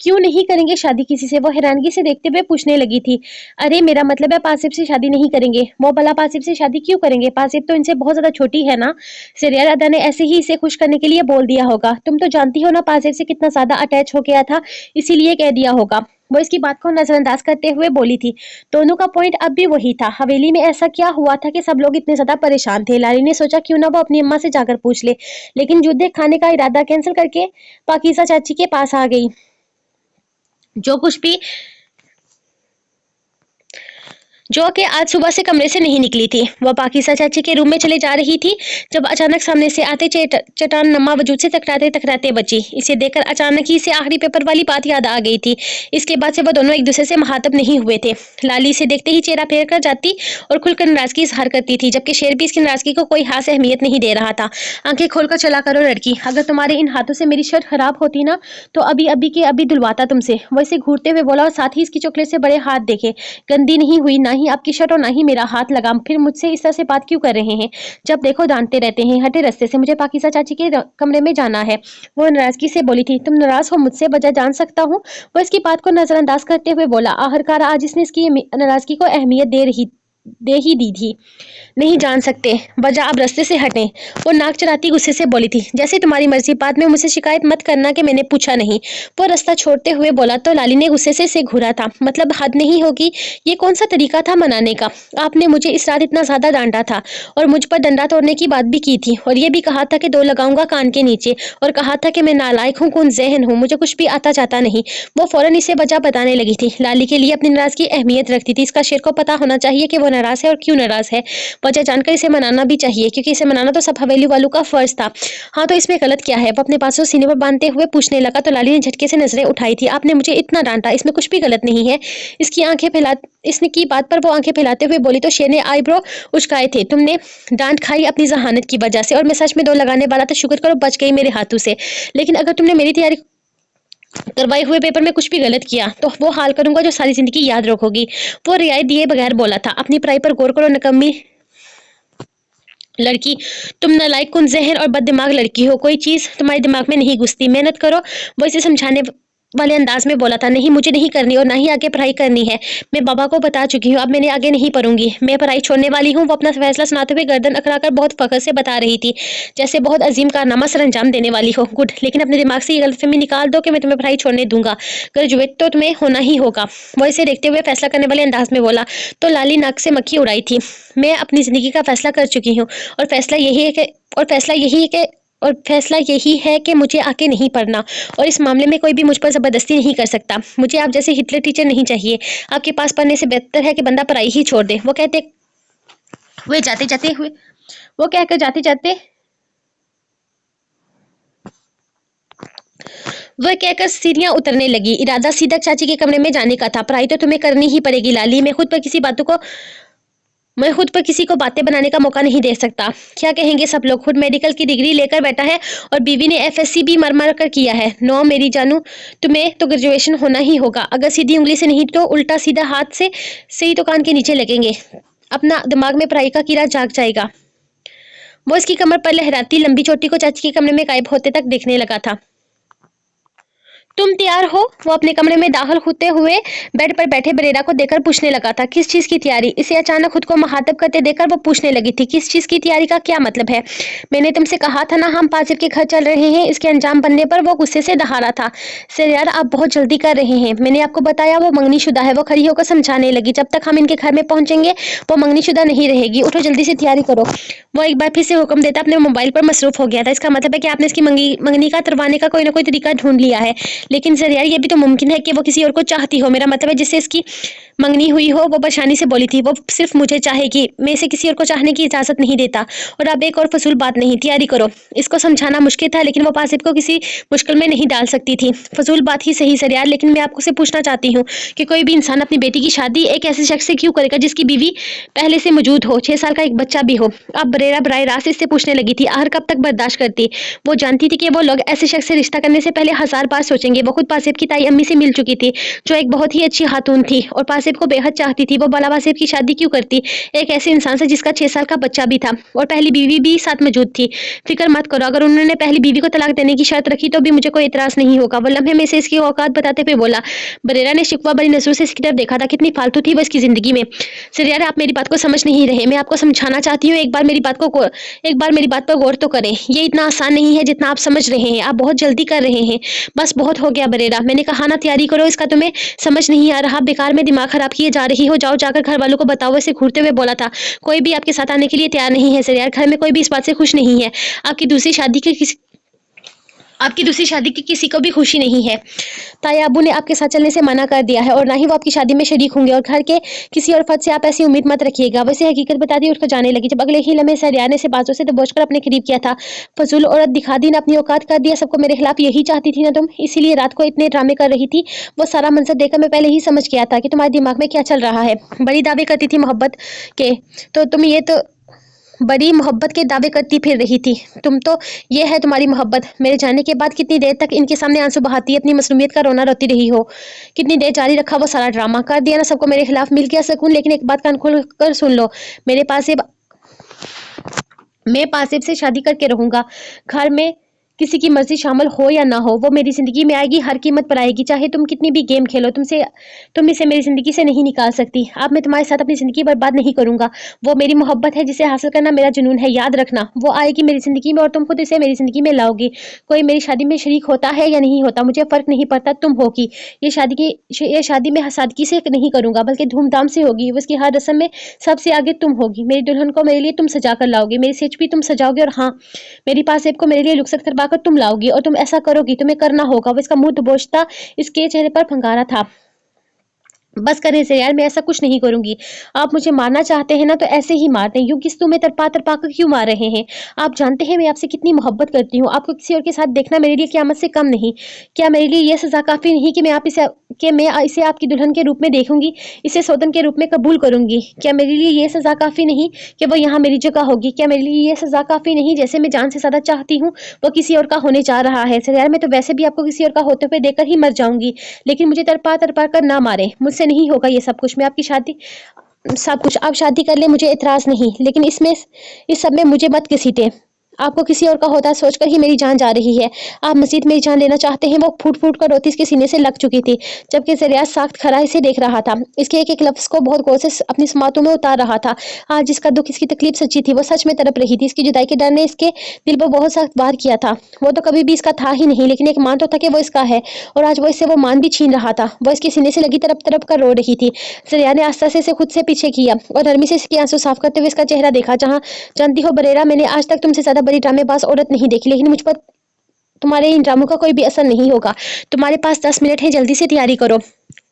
क्यों नहीं करेंगे शादी किसी से? वो हैरानगी से देखते हुए पूछने लगी थी। अरे मेरा मतलब है पासिब से शादी नहीं करेंगे। वो भला पासिब से शादी क्यों करेंगे? पासिब तो इनसे बहुत ज्यादा छोटी है ना। सिरिया दादा ने ऐसे ही इसे खुश करने के लिए बोल दिया होगा। तुम तो जानती हो ना पासिब से कितना ज्यादा अटैच हो गया था, इसीलिए कह दिया होगा। वो इसकी बात को नजरअंदाज करते हुए बोली थी। दोनों का पॉइंट अब भी वही था। हवेली में ऐसा क्या हुआ था कि सब लोग इतने ज्यादा परेशान थे? लाली ने सोचा क्यों ना वो अपनी अम्मा से जाकर पूछ ले, लेकिन जूते खाने का इरादा कैंसिल करके पाकीज़ा चाची के पास आ गई। जो कि आज सुबह से कमरे से नहीं निकली थी। वह पाकीज़ा चाची के रूम में चले जा रही थी जब अचानक सामने से आते चट्टान नमा वजूद से टकराते टकराते बची। इसे देखकर अचानक ही इसे आखिरी पेपर वाली बात याद आ गई थी। इसके बाद से वह दोनों एक दूसरे से मुखातब नहीं हुए थे। लाली इसे देखते ही चेहरा फेर कर जाती और खुलकर नाराजगी इजहार करती थी, जबकि शेर भी इसकी नाराजगी को कोई खास अहमियत नहीं दे रहा था। आंखें खोलकर चला करो लड़की, अगर तुम्हारे इन हाथों से मेरी शर्ट खराब होती ना तो अभी अभी के अभी धुलवाता तुमसे। वो इसे घूरते हुए बोला और साथ ही इसकी चॉकलेट से बड़े हाथ देखे। गंदी नहीं हुई, ना ही आपकी शर्ट और ना ही मेरा हाथ लगा, फिर मुझसे इस तरह से बात क्यों कर रहे हैं? जब देखो डांटते रहते हैं। हटे रास्ते से, मुझे पाकीज़ा चाची के कमरे में जाना है। वो नाराजगी से बोली थी। तुम नाराज हो मुझसे? वजह जान सकता हूँ? वो इसकी बात को नजरअंदाज करते हुए बोला। आखिरकार आज इसने इसकी नाराजगी को अहमियत दे ही दी थी। नहीं जान सकते, वजह अब रास्ते से हटें। वो नाक चढ़ाती गुस्से से बोली थी। जैसे तुम्हारी मर्जी, बाद में मुझसे शिकायत मत करना कि मैंने पूछा नहीं। वो रास्ता छोड़ते हुए बोला तो लाली ने गुस्से से घूरा था। मतलब हद नहीं होगी? ये कौन सा तरीका था मनाने का? आपने मुझे इस रात इतना ज्यादा डांटा था और मुझ पर डंडा तोड़ने की बात भी की थी, और ये भी कहा था कि दो लगाऊंगा कान के नीचे, और कहा था कि मैं नालायक हूँ, कौन जहन हूँ, मुझे कुछ भी आता जाता नहीं। वो फौरन इसे वजह बताने लगी थी। लाली के लिए अपनी नाराजगी अहमियत रखती थी। इसका शेर को पता होना चाहिए कि वो नाराज है और क्यों नाराज है। वजह जानकर इसे मनाना भी चाहिए, क्योंकि इसे मनाना तो सब हवेली वालों का फर्ज था। हाँ तो इसमें गलत क्या है? वो अपने पासों सीने पर बांधते हुए पूछने लगा तो लाली ने झटके से नजरें उठाई थी। आपने मुझे इतना डांटा, इसमें कुछ भी गलत नहीं है। इसने की बात पर वो आंखें फैलाते हुए बोली तो शेर ने आईब्रो उचकाए थे। तुमने डांट खाई अपनी जहानत की वजह से, और मैं सच में दो लगाने वाला तो शुक्र करो बच गई मेरे हाथों से। लेकिन अगर तुमने मेरी तैयारी करवाए हुए पेपर में कुछ भी गलत किया तो वो हाल करूंगा जो सारी जिंदगी याद रखोगी। वो रियायत दिए बगैर बोला था। अपनी पढ़ाई पर गौर करो नकम्मी लड़की, तुम नालायक, कुन जहन और बददिमाग लड़की हो। कोई चीज तुम्हारे दिमाग में नहीं घुसती, मेहनत करो। वो इसे समझाने वाले अंदाज में बोला था। नहीं, मुझे नहीं करनी और ना ही आगे पढ़ाई करनी है। मैं बाबा को बता चुकी हूँ, अब मैंने आगे नहीं पढ़ूंगी, मैं पढ़ाई छोड़ने वाली हूँ। वो अपना फैसला सुनाते हुए गर्दन अकड़ाकर बहुत फख्र से बता रही थी, जैसे बहुत अजीम कारनामा सर अंजाम देने वाली हो। गुड, लेकिन अपने दिमाग से ये गलतफहमी निकाल दो कि मैं तुम्हें पढ़ाई छोड़ने दूंगा। ग्रेजुएट तो तुम्हें होना ही होगा। वो इसे देखते हुए फैसला करने वाले अंदाज में बोला तो लाली नाक से मक्खी उड़ाई थी। मैं अपनी जिंदगी का फैसला कर चुकी हूँ और फैसला यही है कि मुझे आके नहीं पढ़ना, और इस मामले में कोई भी मुझ पर जबरदस्ती नहीं कर सकता। मुझे आप जैसे हिटलर टीचर नहीं चाहिए। आपके पास पढ़ने से बेहतर है कि बंदा पढ़ाई ही छोड़ दे। वो कहकर सीढ़ियां उतरने लगी। इरादा सीधा चाची के कमरे में जाने का था। पढ़ाई तो तुम्हें करनी ही पड़ेगी लाली। मैं खुद पर किसी को बातें बनाने का मौका नहीं दे सकता। क्या कहेंगे सब लोग? खुद मेडिकल की डिग्री लेकर बैठा है और बीवी ने एफएससी भी मर कर किया है। नो मेरी जानू, तुम्हें तो ग्रेजुएशन होना ही होगा। अगर सीधी उंगली से नहीं तो उल्टा सीधा हाथ से ही तो कान के नीचे लगेंगे। अपना दिमाग में पढ़ाई का कीड़ा जाग जाएगा। वो इसकी कमर पर लहराती लंबी चोटी को चाची के कमरे में गायब होते तक देखने लगा था। तुम तैयार हो? वो अपने कमरे में दाखिल होते हुए बेड पर बैठे बरेरा को देखकर पूछने लगा था। किस चीज की तैयारी? इसे अचानक खुद को मुखातब करते देखकर वो पूछने लगी थी। किस चीज की तैयारी का क्या मतलब है? मैंने तुमसे कहा था ना हम पाजिब के घर चल रहे हैं। इसके अंजाम बनने पर वो गुस्से से दहाड़ा था। सर यार, आप बहुत जल्दी कर रहे हैं। मैंने आपको बताया वो मंगनीशुदा है। वो खड़ी होकर समझाने लगी। जब तक हम इनके घर में पहुंचेंगे वो मंगनीशुदा नहीं रहेगी। उठो जल्दी से तैयारी करो। वो एक बार फिर से हुक्म देता अपने मोबाइल पर मसरूफ हो गया था। इसका मतलब है कि आपने इसकी मंगनी का तुड़वाने का कोई ना कोई तरीका ढूंढ लिया है। लेकिन सर यार, ये भी तो मुमकिन है कि वो किसी और को चाहती हो। मेरा मतलब है जिससे इसकी मंगनी हुई हो। वो परेशानी से बोली थी। वो सिर्फ मुझे चाहेगी, मैं इसे किसी और को चाहने की इजाजत नहीं देता। और अब एक और फजूल बात नहीं, तैयारी करो। इसको समझाना मुश्किल था, लेकिन वो पासिब को किसी मुश्किल में नहीं डाल सकती थी। फजूल बात ही सही सर यार, लेकिन मैं आपको से पूछना चाहती हूँ कि कोई भी इंसान अपनी बेटी की शादी एक ऐसे शख्स से क्यों करेगा जिसकी बीवी पहले से मौजूद हो, 6 साल का एक बच्चा भी हो? अब बरेरा बराह रास्त इससे पूछने लगी थी। आखिर कब तक बर्दाश्त करती? वो जानती थी कि वो लोग ऐसे शख्स से रिश्ता करने से पहले 1000 बार सोचेंगे। करेंगे। वो खुद पासिब की ताई अम्मी से मिल चुकी थी, जो एक बहुत ही अच्छी खातून थी और पासिब को बेहद चाहती थी। वो बाला पासिब की शादी क्यों करती एक ऐसे इंसान से जिसका 6 साल का बच्चा भी था और पहली बीवी भी साथ मौजूद थी। फिक्र मत करो, अगर उन्होंने पहली बीवी को तलाक देने की शर्त रखी तो भी मुझे कोई इतराज नहीं होगा। वो लम्हे में से इसकी औकात बताते हुए बोला। बरेरा ने शिकवा भरी नजरों से इसकी तरफ देखा था। कितनी फालतू थी वो इसकी जिंदगी में। सरियार, आप मेरी बात को समझ नहीं रहे। मैं आपको समझाना चाहती हूँ, एक बार मेरी बात पर गौर तो करें। ये इतना आसान नहीं है जितना आप समझ रहे हैं। आप बहुत जल्दी कर रहे हैं। बस बहुत हो गया बरेरा, मैंने कहा ना तैयारी करो, इसका तुम्हें समझ नहीं आ रहा। बेकार में दिमाग खराब किए जा रही हो। जाओ जाकर घर वालों को बताओ। ऐसे घूरते हुए बोला था। कोई भी आपके साथ आने के लिए तैयार नहीं है सरियार। घर में कोई भी इस बात से खुश नहीं है। आपकी दूसरी शादी की किसी को भी खुशी नहीं है। ताया अब्बू ने आपके साथ चलने से मना कर दिया है और ना ही वो आपकी शादी में शरीक होंगे और घर के किसी और फर्द से आप ऐसी उम्मीद मत रखिएगा। वैसे हकीकत बता दी उठकर जाने लगी। जब अगले ही लम्हे सरियार ने से बाजों से दबोचकर अपने करीब किया था। फजूल औरत, दिखा दी ना अपनी औकात, कर दिया सबको मेरे खिलाफ। यही चाहती थी ना तुम, इसीलिए रात को इतने ड्रामे कर रही थी। वो सारा मंजर देखकर मैं पहले ही समझ गया था कि तुम्हारे दिमाग में क्या चल रहा है। बड़ी दावे करती थी मोहब्बत के, तो तुम ये तो बड़ी मोहब्बत के दावे करती फिर रही थी तुम तो। ये है तुम्हारी मोहब्बत। मेरे जाने के बाद कितनी देर तक इनके सामने आंसू बहाती अपनी मसलूमियत का रोना रोती रही हो। कितनी देर जारी रखा वो सारा ड्रामा। कर दिया ना सबको मेरे खिलाफ, मिल गया सुकून। लेकिन एक बात कान खोल कर सुन लो, मैं पासिब से शादी करके रहूंगा। घर में किसी की मर्जी शामिल हो या ना हो, वो मेरी जिंदगी में आएगी, हर कीमत पर आएगी। चाहे तुम कितनी भी गेम खेलो, तुम इसे मेरी जिंदगी से नहीं निकाल सकती। अब मैं तुम्हारे साथ अपनी जिंदगी बर्बाद नहीं करूंगा। वो मेरी मोहब्बत है जिसे हासिल करना मेरा जुनून है। याद रखना, वो आएगी मेरी जिंदगी में और तुम खुद इसे मेरी जिंदगी में लाओगी। कोई मेरी शादी में शरीक होता है या नहीं होता, मुझे फर्क नहीं पड़ता, तुम होगी। ये शादी में सादगी से नहीं करूंगा, बल्कि धूमधाम से होगी। उसकी हर रस्म में सबसे आगे तुम होगी। मेरी दुल्हन को मेरे लिए तुम सजा कर लाओगी, मेरी सेज भी तुम सजाओगे, और हाँ, मेरी पासेब को मेरे लिए रुखसत करवाकर तुम लाओगी। और तुम ऐसा करोगी, तुम्हें करना होगा। वो इसका मुंह दबोचता इसके चेहरे पर फंगारा था। बस करें से यार, मैं ऐसा कुछ नहीं करूंगी। आप मुझे मारना चाहते हैं ना, तो ऐसे ही मार दें। यूं किस तुम्हें तरपा तरपा कर क्यों मार रहे हैं? आप जानते हैं मैं आपसे कितनी मोहब्बत करती हूँ। आपको किसी और के साथ देखना मेरे लिए क़यामत से कम नहीं। क्या मेरे लिए यह सजा काफी नहीं कि मैं इसे आपकी दुल्हन के रूप में देखूंगी, इसे सौतन के रूप में कबूल करूंगी? क्या मेरे लिए यह सजा काफी नहीं कि वो यहाँ मेरी जगह होगी? क्या मेरे लिए यह सजा काफी नहीं, जैसे मैं जान से ज्यादा चाहती हूँ वो किसी और का होने जा रहा है? सर यार, मैं तो वैसे भी आपको किसी और का होते हुए देखकर ही मर जाऊंगी, लेकिन मुझे तरपा तरपा कर ना मारे। मुझसे नहीं होगा ये सब कुछ। मैं आपकी शादी सब कुछ, आप शादी कर ले, मुझे एतराज नहीं, लेकिन इस सब में मुझे मत घसीटे। आपको किसी और का होता सोचकर ही मेरी जान जा रही है। आप मजीद मेरी जान लेना चाहते हैं। वो फूट फूट कर रोती इसके सीने से लग चुकी थी, जबकि जरिया साख्त खड़ा इसे देख रहा था। इसके एक एक लफ्ज को बहुत गौर से अपनी समातों में उतार रहा था। आज जिसका दुख, इसकी तकलीफ सच्ची थी, वो सच में तड़प रही थी। इसकी जुदाई के डर ने इसके दिल पर बहुत सख्त वार किया था। वो तो कभी भी इसका था ही नहीं, लेकिन एक मान तो था कि वो इसका है, और आज वो इससे वो मान भी छीन रहा था। वो इसके सीने से लगी तरफ तरफ कर रो रही थी। जरिया ने आस्ता से इसे खुद से पीछे किया और नरमी से इसके आंसू साफ करते हुए इसका चेहरा देखा। जहाँ जानती हो बरेरा, मैंने आज तक तुमसे ज्यादा बड़ी ड्रामेबाज औरत नहीं देखी, लेकिन मुझ पर तुम्हारे इन ड्रामों का कोई भी असर नहीं होगा। तुम्हारे पास 10 मिनट है, जल्दी से तैयारी करो।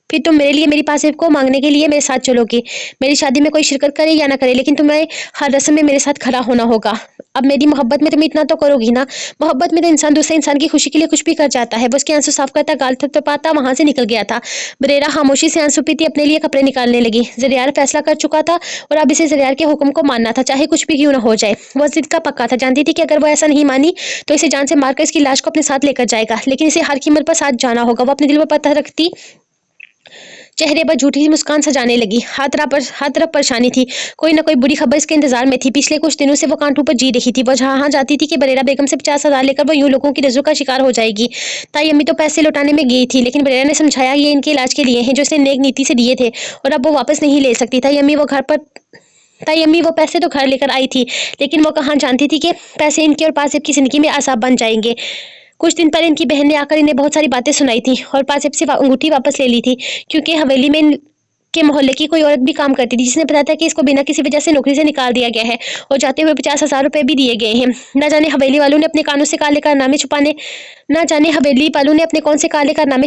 फिर तुम मेरे लिए मेरी पासिब को मांगने के लिए मेरे साथ चलोगे। मेरी शादी में कोई शिरकत करे या ना करे, लेकिन तुम्हें हर रस्म में मेरे साथ खड़ा होना होगा। अब मेरी मोहब्बत में तुम इतना तो करोगी ना? मोहब्बत में तो इंसान दूसरे इंसान की खुशी के लिए कुछ भी कर जाता है। वो उसके आंसू साफ करता, गाल थपथपाता वहां से निकल गया था। बरेरा खामोशी से आंसू पीती अपने लिए कपड़े निकालने लगी। जरियार फैसला कर चुका था और अब इसे जरियार के हुक्म को मानना था, चाहे कुछ भी क्यों ना हो जाए। वो जिद का पक्का था, जानती थी कि अगर वो ऐसा नहीं मानी तो इसे जान से मारकर इसकी लाश को अपने साथ लेकर जाएगा, लेकिन इसे हर कीमत पर साथ जाना होगा। वो अपने दिल पर पत्थर रखती, चेहरे पर झूठी सी मुस्कान सजाने लगी। हर तरफ परेशानी थी। कोई ना कोई बुरी खबर इसके इंतजार में थी। पिछले कुछ दिनों से वो कांटों पर जी रही थी। वो जहाँ जाती थी कि बरेरा बेगम से 50,000 लेकर वो यूं लोगों की नजरों का शिकार हो जाएगी। ताई अम्मी तो पैसे लौटाने में गई थी, लेकिन बरेरा ने समझाया ये इनके इलाज के लिए हैं, जो इसने नेक नीति से दिए थे, और अब वो वापस नहीं ले सकती। ताई अम्मी वो पैसे तो घर लेकर आई थी, लेकिन वो कहाँ जानती थी कि पैसे इनके और पासिब की जिंदगी में आसाब बन जाएंगे। कुछ दिन पहले इनकी बहन ने आकर इन्हें बहुत सारी बातें सुनाई थी और पासिब से अंगूठी वापस ले ली थी, क्योंकि हवेली में के मोहल्ले की कोई औरत भी काम करती थी, जिसने बताया था कि इसको बिना किसी वजह से नौकरी से निकाल दिया गया है और जाते हुए 50,000 रुपए भी दिए गए हैं। न जाने हवेली वालों ने अपने कानों से काले कारनामे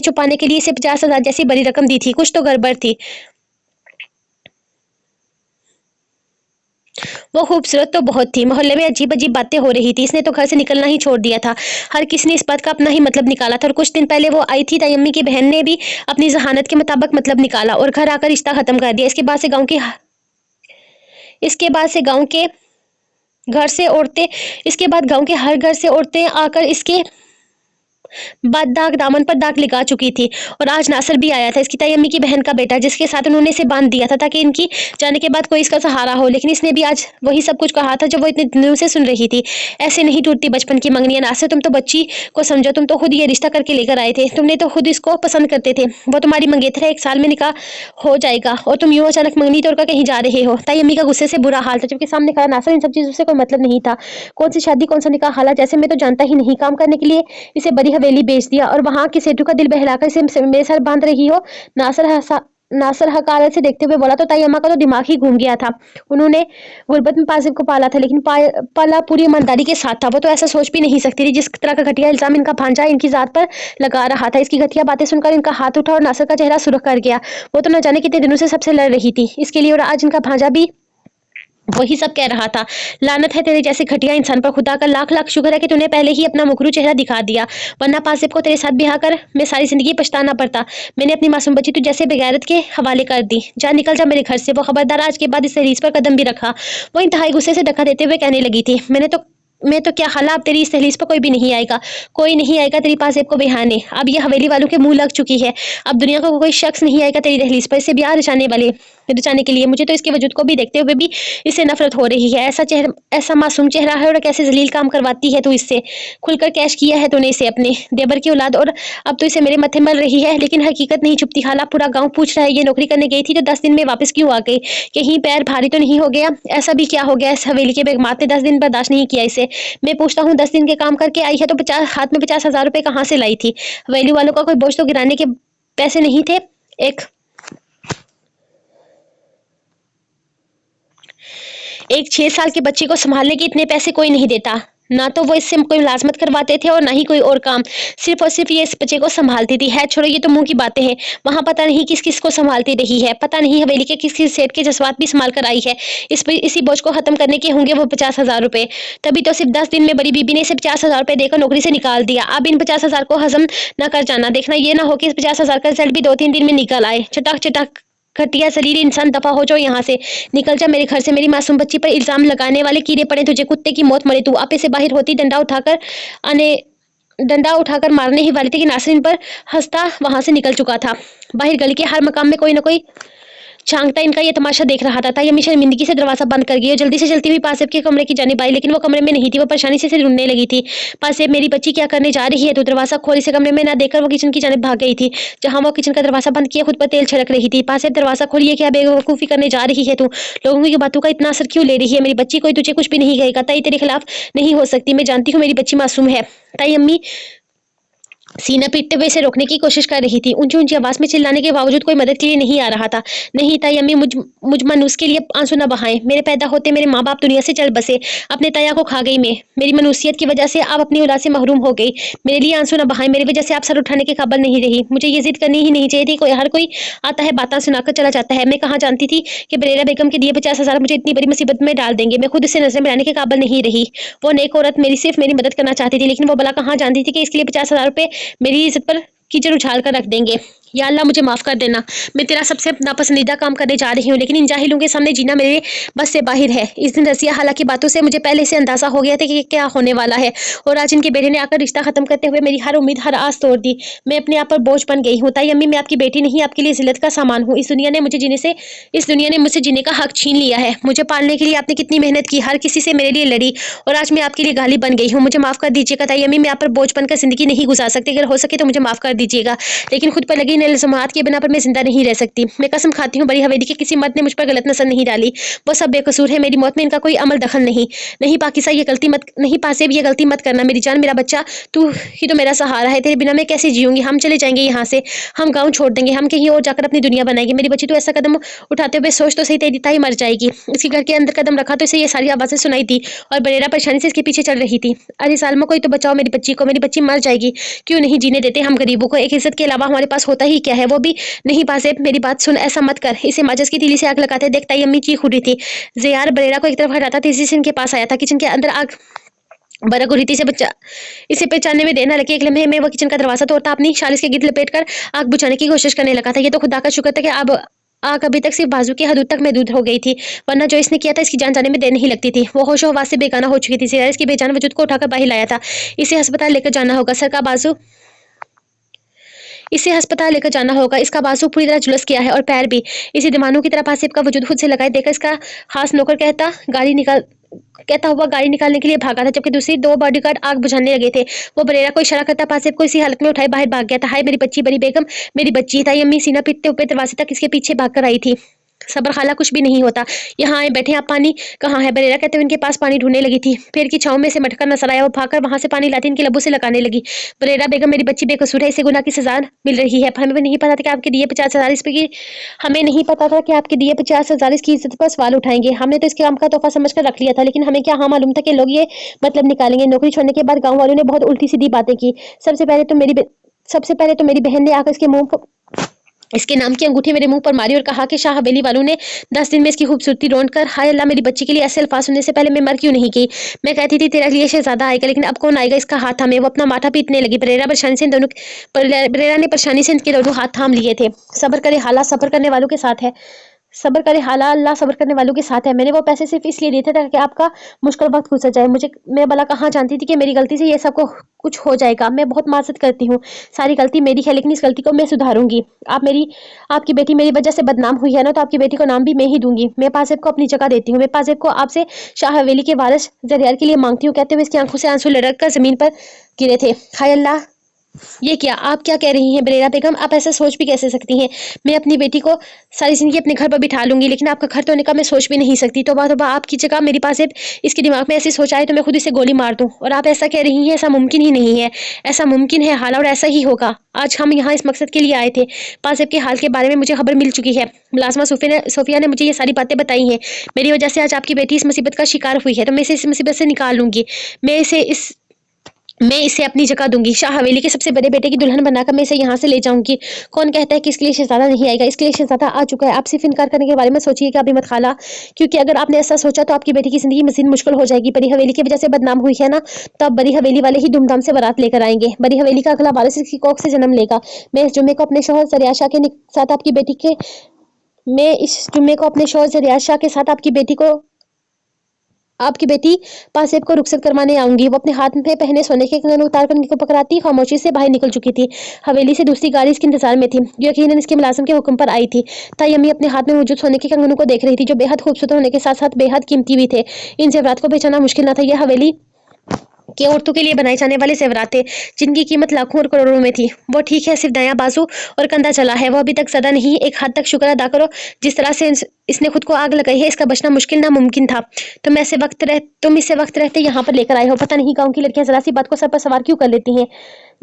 छुपाने के लिए इसे 50,000 जैसी बड़ी रकम दी थी। कुछ तो गड़बड़ थी। वो खूबसूरत तो बहुत थी। मोहल्ले में अजीब अजीब बातें हो रही थी। इसने तो घर से निकलना ही छोड़ दिया था। हर किसी ने इस बात का अपना ही मतलब निकाला था, और कुछ दिन पहले वो आई थी, ताई अम्मी की बहन ने भी अपनी जहानत के मुताबिक मतलब निकाला और घर आकर रिश्ता खत्म कर दिया। इसके बाद से गांव के हर घर से औरतें आकर इसके दाग दामन पर दाग लगा चुकी थी। और आज नासिर भी आया था, इसकी ताई अम्मी की बहन का बेटा, जिसके साथ उन्होंने इसे बांध दिया था ताकि इनकी जाने के बाद कोई इसका सहारा हो। लेकिन इसने भी आज वही सब कुछ कहा था जो वो इतने दिनों से सुन रही थी। ऐसे नहीं टूटती बचपन की मंगनियां नासिर, तुम तो बच्ची को समझो, तुम तो खुद ये रिश्ता करके लेकर आए थे, तुमने तो खुद इसको पसंद करते थे। वो तुम्हारी मंगेतर है, 1 साल में निकाह हो जाएगा और तुम यूं अचानक मंगनी तोड़कर कहीं जा रहे हो। ताई अम्मी का गुस्से से बुरा हाल था, जबकि सामने खड़ा नासिर इन सब चीजों से कोई मतलब नहीं था। कौन सी शादी, कौन सा निकाह, हालात जैसे मैं तो जानता ही नहीं। काम करने के लिए इसे बड़ी हवेली बेच दिया और वहां के सेठू का दिल बहलाकर इसे मेरे सर बांध रही हो। नासिर हकारत से देखते हुए बोला। तो ताई अम्मा का तो दिमाग ही घूम गया था। उन्होंने गुर्बत में पासिब को पाला था, लेकिन पाला पूरी ईमानदारी के साथ था। वो तो ऐसा सोच भी नहीं सकती थी जिस तरह का घटिया इल्जाम इनका भांजा इनकी जात पर लगा रहा था। इसकी घटिया बातें सुनकर इनका हाथ उठा और नासिर का चेहरा सुर्ख कर गया। वो तो न जाने कितने दिनों से सबसे लड़ रही थी इसके लिए, और आज इनका भांजा भी वही सब कह रहा था। लानत है तेरे जैसे घटिया इंसान पर, खुदा का लाख लाख शुक्र है कि तूने पहले ही अपना मुकरू चेहरा दिखा दिया, वरना पासिब को तेरे साथ ब्याह कर मैं सारी जिंदगी पछताना पड़ता। मैंने अपनी मासूम बच्ची तू जैसे बेगैरत के हवाले कर दी। जा, निकल जा मेरे घर से। वो खबरदार आज के बाद इस तहरीज पर कदम भी रखा। वो इंतहाई गुस्से से धक्का देते हुए कहने लगी थी, मैं तो क्या खाला, अब तेरी इस दहलीज पर कोई भी नहीं आएगा, कोई नहीं आएगा तेरी पास को बेहाने। अब ये हवेली वालों के मुंह लग चुकी है। अब दुनिया को कोई शख्स नहीं आएगा तेरी दहलीज पर इसे ब्याह रचाने के लिए। मुझे तो इसके वजूद को भी देखते हुए भी इससे नफरत हो रही है। ऐसा मासूम चेहरा है और कैसे जलील काम करवाती है तू इससे। खुलकर कैश किया है तूने इसे अपने देवर की औलाद, और अब तो इसे मेरे मत्थे मल रही है। लेकिन हकीकत नहीं छुपती खाला, पूरा गाँव पूछ रहा है ये नौकरी करने गई थी तो 10 दिन में वापस क्यों आ गई? कहीं पैर भारी तो नहीं हो गया? ऐसा भी क्या हो गया इस हवेली के बेगमात ने 10 दिन बर्दाश्त नहीं किया इसे? मैं पूछता हूँ, 10 दिन के काम करके आई है तो हाथ में 50,000 रुपए कहाँ से लाई थी? हवेली वालों का कोई बोझ तो गिराने के पैसे नहीं थे? एक 6 साल के बच्चे को संभालने के इतने पैसे कोई नहीं देता। ना तो वो इससे कोई मुलाजमत करवाते थे और ना ही कोई और काम। सिर्फ और सिर्फ ये इस बच्चे को संभालती थी। है छोड़ो, ये तो मुंह की बातें हैं। वहां पता नहीं किस किस को संभालती रही है। पता नहीं हवेली के किस किस सेठ के जज्बात भी संभाल कर आई है। इसी बोझ को खत्म करने के होंगे वो 50,000 रुपए। तभी तो सिर्फ 10 दिन में बड़ी बीबी ने इसे 50,000 रुपए देकर नौकरी से निकाल दिया। अब इन 50,000 को हजम न कर जाना। देखना ये ना हो कि इस 50,000 का रिजल्ट भी 2-3 दिन में निकल आए। चटक चटक घटिया शरीर इंसान, दफा हो जाओ यहाँ से। निकल जा मेरे घर से। मेरी मासूम बच्ची पर इल्जाम लगाने वाले कीड़े पड़े तुझे, कुत्ते की मौत मरे तू। आपे से बाहर होती डंडा उठाकर मारने ही वाली थी कि नासिर इन पर हंसता वहां से निकल चुका था। बाहर गली के हर मकाम में कोई न कोई झांकता इनका ये तमाशा देख रहा था। ताई अम्मी शर्मिंदगी से दरवाजा बंद कर गई और जल्दी से चलती हुई पासेब के कमरे की जानिब आई, लेकिन वो कमरे में नहीं थी। वो परेशानी से ढूंढने लगी थी। पासेब, मेरी बच्ची क्या करने जा रही है? तो दरवाजा खोल इसे कमरे में ना देखकर वो किचन की जानिब भाग गई थी, जहां वो किचन का दरवाजा बंद किया खुद पर तेल छिड़क रही थी। पासेब, दरवाजा खोलिए, क्या बेवकूफी करने जा रही है तू? लोगों की बातों का इतना असर क्यों ले रही है? मेरी बच्ची कोई तुझे कुछ भी नहीं कहेगा। ताई तेरे खिलाफ नहीं हो सकती, मैं जानती हूँ मेरी बच्ची मासूम है। ताई अम्मी सीना पीटते हुए इसे रोकने की कोशिश कर रही थी। ऊंची ऊंची आवाज में चिल्लाने के बावजूद कोई मदद के लिए नहीं आ रहा था। नहीं ताई अम्मी, मुझ मनूस के लिए आंसू न बहाएं। मेरे पैदा होते मेरे माँ बाप दुनिया से चल बसे। अपने ताया को खा गई मैं। मेरी मनूसियत की वजह से आप अपनी औलाद से महरूम हो गई। मेरे लिए आंसू न बहाएं। मेरी वजह से आप सर उठाने के काबिल नहीं रही। मुझे ये जिद करनी ही नहीं चाहिए थी। हर कोई आता है, बातें सुनाकर चला जाता है। मैं कहाँ जानती थी कि बरेरा बेगम के दिए 50,000 मुझे इतनी बड़ी मुसीबत में डाल देंगे। मैं खुद इसे नजर में लाने के काबिल नहीं रही। वो नेक औरत सिर्फ मेरी मदद करना चाहती थी, लेकिन वो भला कहाँ जानती थी कि इसके लिए 50,000 रुपए मेरी इज्जत पर कीचड़ उछाल कर रख देंगे। या अल्लाह, मुझे माफ कर देना। मैं तेरा सबसे नापसंदीदा काम करने जा रही हूँ, लेकिन इन जाहिलों के सामने जीना मेरे बस से बाहर है। इस दिन रसिया हालां की बातों से मुझे पहले से अंदाजा हो गया था कि क्या होने वाला है, और आज इनके बेटे ने आकर रिश्ता खत्म करते हुए मेरी हर उम्मीद, हर आस तोड़ दी। मैं अपने आप पर बोझ बन गई हूँ। ताई अम्मी, मैं आपकी बेटी नहीं, आपके लिए जिल्लत का सामान हूँ। इस दुनिया ने मुझसे जीने का हक छीन लिया है। मुझे पालने के लिए आपने कितनी मेहनत की, हर किसी से मेरे लिए लड़ी, और आज मैं आपके लिए गाली बन गई हूँ। मुझे माफ कर दीजिएगा ताई अम्मी, मैं आप पर बोझ बनकर जिंदगी नहीं गुजार सकती। अगर हो सके तो मुझे माफ कर दीजिएगा, लेकिन खुद पर लगी इन इल्जामात के बिना पर मैं जिंदा नहीं रह सकती। मैं कसम खाती हूँ बड़ी हवेली के किसी मर्द ने मुझ पर गलत नजर नहीं डाली। वो सब बेकसूर है। मेरी मौत में इनका कोई अमल दखल नहीं। नहीं पाकिसा, ये गलती मत, नहीं पासेब, ये गलती मत करना। मेरी जान, मेरा बच्चा, तू ही तो मेरा सहारा है। तेरे बिना मैं कैसे जीऊंगी? हम चले जाएंगे यहाँ से, हम गाँव छोड़ देंगे, हम कहीं और जाकर अपनी दुनिया बनाएंगे। मेरी बच्ची, तो ऐसा कदम उठाते हुए सोच तो सही, तेरी ताई मर जाएगी। इसके घर के अंदर कदम रखा तो इसे ये सारी आवाजें सुनाई थी, और बरेरा परेशानी से इसके पीछे चल रही थी। अरे सालमा, कोई तो बचाओ मेरी बच्ची को, मेरी बच्ची मर जाएगी। क्यों नहीं जीने देते हम गरीबों को? एक इज्जत के अलावा हमारे पास होता ही क्या है? वो भी नहीं। पासेब, मेरी बात सुन, ऐसा मत कर। इसे माचिस की तीली से आग लगाते देख ताई अम्मी चीख उठी थी। ज़ियार बरेरा को एक तरफ हटाता तेजी से इनके पास आया था। किचन के अंदर आग बरक उठी थी। इसे पहचानने में देर न लगी। एक लम्हे में वो किचन का दरवाजा तोड़ता अपनी शालिस के गिद्ध लपेट कर आग बुझाने की कोशिश करने लगा था। ये तो खुदा का शुक्र था कि अब आग अभी तक सिर्फ बाजू की हद तक महदूद हो गई थी, वरना जो इसने किया था इसकी जान जाने में देर नहीं लगती थी। वो होशो हवास से बेगाना हो चुकी थी। ज़ियार इसकी बेजान वजूद को उठाकर बाहर लाया था। इसे अस्पताल लेकर जाना होगा। सर का बाजू इसे अस्पताल लेकर जाना होगा। इसका बाजू पूरी तरह झुलस गया है और पैर भी। इसी दीवानों की तरफ आसिफ का वजूद खुद से लगाए देखकर इसका खास नौकर कहता हुआ गाड़ी निकालने के लिए भागा था, जबकि दूसरी दो बॉडीगार्ड आग बुझाने लगे थे। वो बरेरा को इशारा करता आसिफ को इसी हालत में उठाए बाहर भाग गया था। हाय मेरी बच्ची, बड़ी बेगम मेरी बच्ची था। अम्मी सीना पीटते हुए दरवाजे तक इसके पीछे भाग कर आई थी। सबर खाला, कुछ भी नहीं होता, यहाँ आए बैठे, आप पानी कहाँ है? बरेरा कहते हुए इनके पास पानी ढूंढने लगी थी। पेड़ की छांव में से मटका नजर आया। वो भागकर वहां से पानी लाती इनके लबों से लगाने लगी। बरेरा बेगम मेरी बच्ची बेकसूर है, इसे गुनाह की सजा मिल रही है। हमें नहीं पता था कि आपके दिए 50,000 इस पे की हमें नहीं पता था कि आपके दिए 50,000 इसकी इज्जत पर सवाल उठाएंगे। हमने तो इसके काम का तोहफा समझ कर रख लिया था, लेकिन हमें क्या हाँ मालूम था कि लोग ये मतलब निकालेंगे। नौकरी छोड़ने के बाद गाँव वालों ने बहुत उल्टी सीधी बातें की। सबसे पहले तो मेरी बहन ने आकर इसके नाम की अंगूठी मेरे मुंह पर मारी और कहा कि शाह हवेली वालों ने 10 दिन में इसकी खूबसूरती रोंद कर हाय अल्लाह मेरी बच्ची के लिए ऐसे अल्फाज सुनने से पहले मैं मर क्यों नहीं की। मैं कहती थी तेरे लिए शहजादा आएगा, लेकिन अब कौन आएगा? इसका हाथ थामे वो अपना माथा पीटने लगी। बरेरा ने परेशानी से इनके दोनों हाथ थाम लिए थे। सब्र करे हाला, सब्र करने वालों के साथ है। सब्र करे हाला, अल्लाह सब्र करने वालों के साथ है। मैंने वो पैसे सिर्फ इसलिए दिए थे ताकि आपका मुश्किल वक्त गुजर जाए। मैं भला कहाँ जानती थी कि मेरी गलती से ये सबको कुछ हो जाएगा। मैं बहुत माजरत करती हूँ, सारी गलती मेरी है, लेकिन इस गलती को मैं सुधारूंगी। आपकी बेटी मेरी वजह से बदनाम हुई है ना, तो आपकी बेटी को नाम भी मैं ही दूंगी। मैं पाजेब को अपनी जगह देती हूँ। मैं पाजेब को आपसे शाह हवेली के वारिस जरियार के लिए मांगती हूँ। कहते हुए इसकी आंखों से आंसू लड़क कर जमीन पर गिरे थे। हाय अल्लाह, ये क्या आप क्या कह रही हैं बरेरा बेगम? आप ऐसा सोच भी कैसे सकती हैं? मैं अपनी बेटी को सारी जिंदगी अपने घर पर बिठा लूंगी, लेकिन आपका घर तोड़ने का मैं सोच भी नहीं सकती। तौबा आपकी जगह मेरी पास इसके दिमाग में ऐसी सोच आए तो मैं खुद इसे गोली मार दूं। और आप ऐसा कह रही हैं? ऐसा मुमकिन ही नहीं है। ऐसा मुमकिन है हाला, और ऐसा ही होगा। आज हम यहाँ इस मकसद के लिए आए थे। पासेब के हाल के बारे में मुझे खबर मिल चुकी है। मुलाजमा सोफिया ने मुझे ये सारी बातें बताई हैं। मेरी वजह से आज आपकी बेटी इस मुसीबत का शिकार हुई है, तो मैं इसे इस मुसीबत से निकाल लूंगी। मैं इसे अपनी जगह दूंगी। शाह हवेली के सबसे बड़े बेटे की दुल्हन बनाकर मैं इसे यहाँ से ले जाऊंगी। कौन कहता है कि इसके लिए शहजादा नहीं आएगा? इसके लिए शहजादा आ चुका है। आप सिर्फ इनकार करने के बारे में सोचिए कि अभी मत खाला, क्योंकि अगर आपने ऐसा सोचा तो आपकी बेटी की जिंदगी मजीद मुश्किल हो जाएगी। बड़ी हवेली की वजह से बदनाम हुई है ना, तो अब बड़ी हवेली वाले ही धूमधाम से बारात लेकर आएंगे। बड़ी हवेली का अगला वारिस इसकी कोख से जन्म लेगा। मैं इस जुम्मे को अपने शौहर जरिया शाह के साथ आपकी बेटी के मैं इस जुम्मे को अपने शौहर जरिया शाह के साथ आपकी बेटी पासेब को रुखसत करवाने आऊंगी। वो अपने हाथ में पहने सोने के कंगन उतार कर इनको पकड़ाती खामोशी से बाहर निकल चुकी थी। हवेली से दूसरी गाड़ी इसके इंतजार में थी, जो यकीनन इसके मुलाजिम के हुक्म पर आई थी। ताई अम्मी अपने हाथ में मौजूद सोने के कंगनों को देख रही थी, जो बेहद खूबसूरत होने के साथ साथ बेहद कीमती भी थे। इन जेवरात को बेचना मुश्किल न था। यह हवेली कि औरतों के लिए बनाए जाने वाले जेवरात थे, जिनकी कीमत लाखों और करोड़ों में थी। वो ठीक है सिर्फ दायां बाजू और कंधा चला है, वो अभी तक सदा नहीं। एक हद तक शुक्र अदा करो, जिस तरह से इसने खुद को आग लगाई है, इसका बचना मुश्किल नामुमकिन था। तुम इसे वक्त रहते यहाँ पर लेकर आए हो। पता नहीं गाँव की लड़कियां जरा सी बात को सर पर सवार क्यों कर लेती हैं।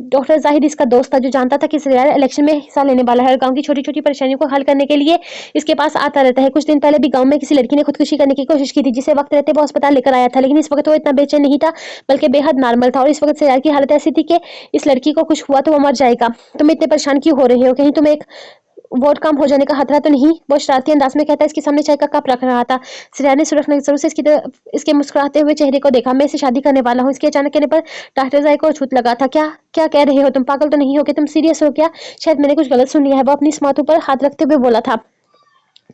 डॉक्टर जाहिद इसका दोस्त था, जो जानता था कि जरियार इलेक्शन में हिस्सा लेने वाला है और गांव की छोटी छोटी परेशानियों को हल करने के लिए इसके पास आता रहता है। कुछ दिन पहले भी गांव में किसी लड़की ने खुदकुशी करने की कोशिश की थी, जिसे वक्त रहते वो अस्पताल लेकर आया था, लेकिन इस वक्त वो इतना बेचैन नहीं था, बल्कि बेहद नॉर्मल था। और इस वक्त जरियार की हालत ऐसी थी कि इस लड़की को कुछ हुआ तो वो मर जाएगा। तुम इतने परेशान क्यों हो रहे हो? कहीं तुम्हें एक वोट कम हो जाने का खतरा तो नहीं? वो शरारती अंदाज में कहता है। इसके सामने चाय का कप रख रहा था। जरियार ने सुरख नजरों से इसके मुस्कुराते हुए चेहरे को देखा। मैं इसे शादी करने वाला हूँ। इसके अचानक कहने पर डॉक्टर जाय को छूत लगा था। क्या क्या कह रहे हो तुम? पागल तो नहीं हो? कि तुम सीरियस हो क्या? शायद मैंने कुछ गलत सुन लिया है। वो अपनी माथों पर हाथ रखते हुए बोला था,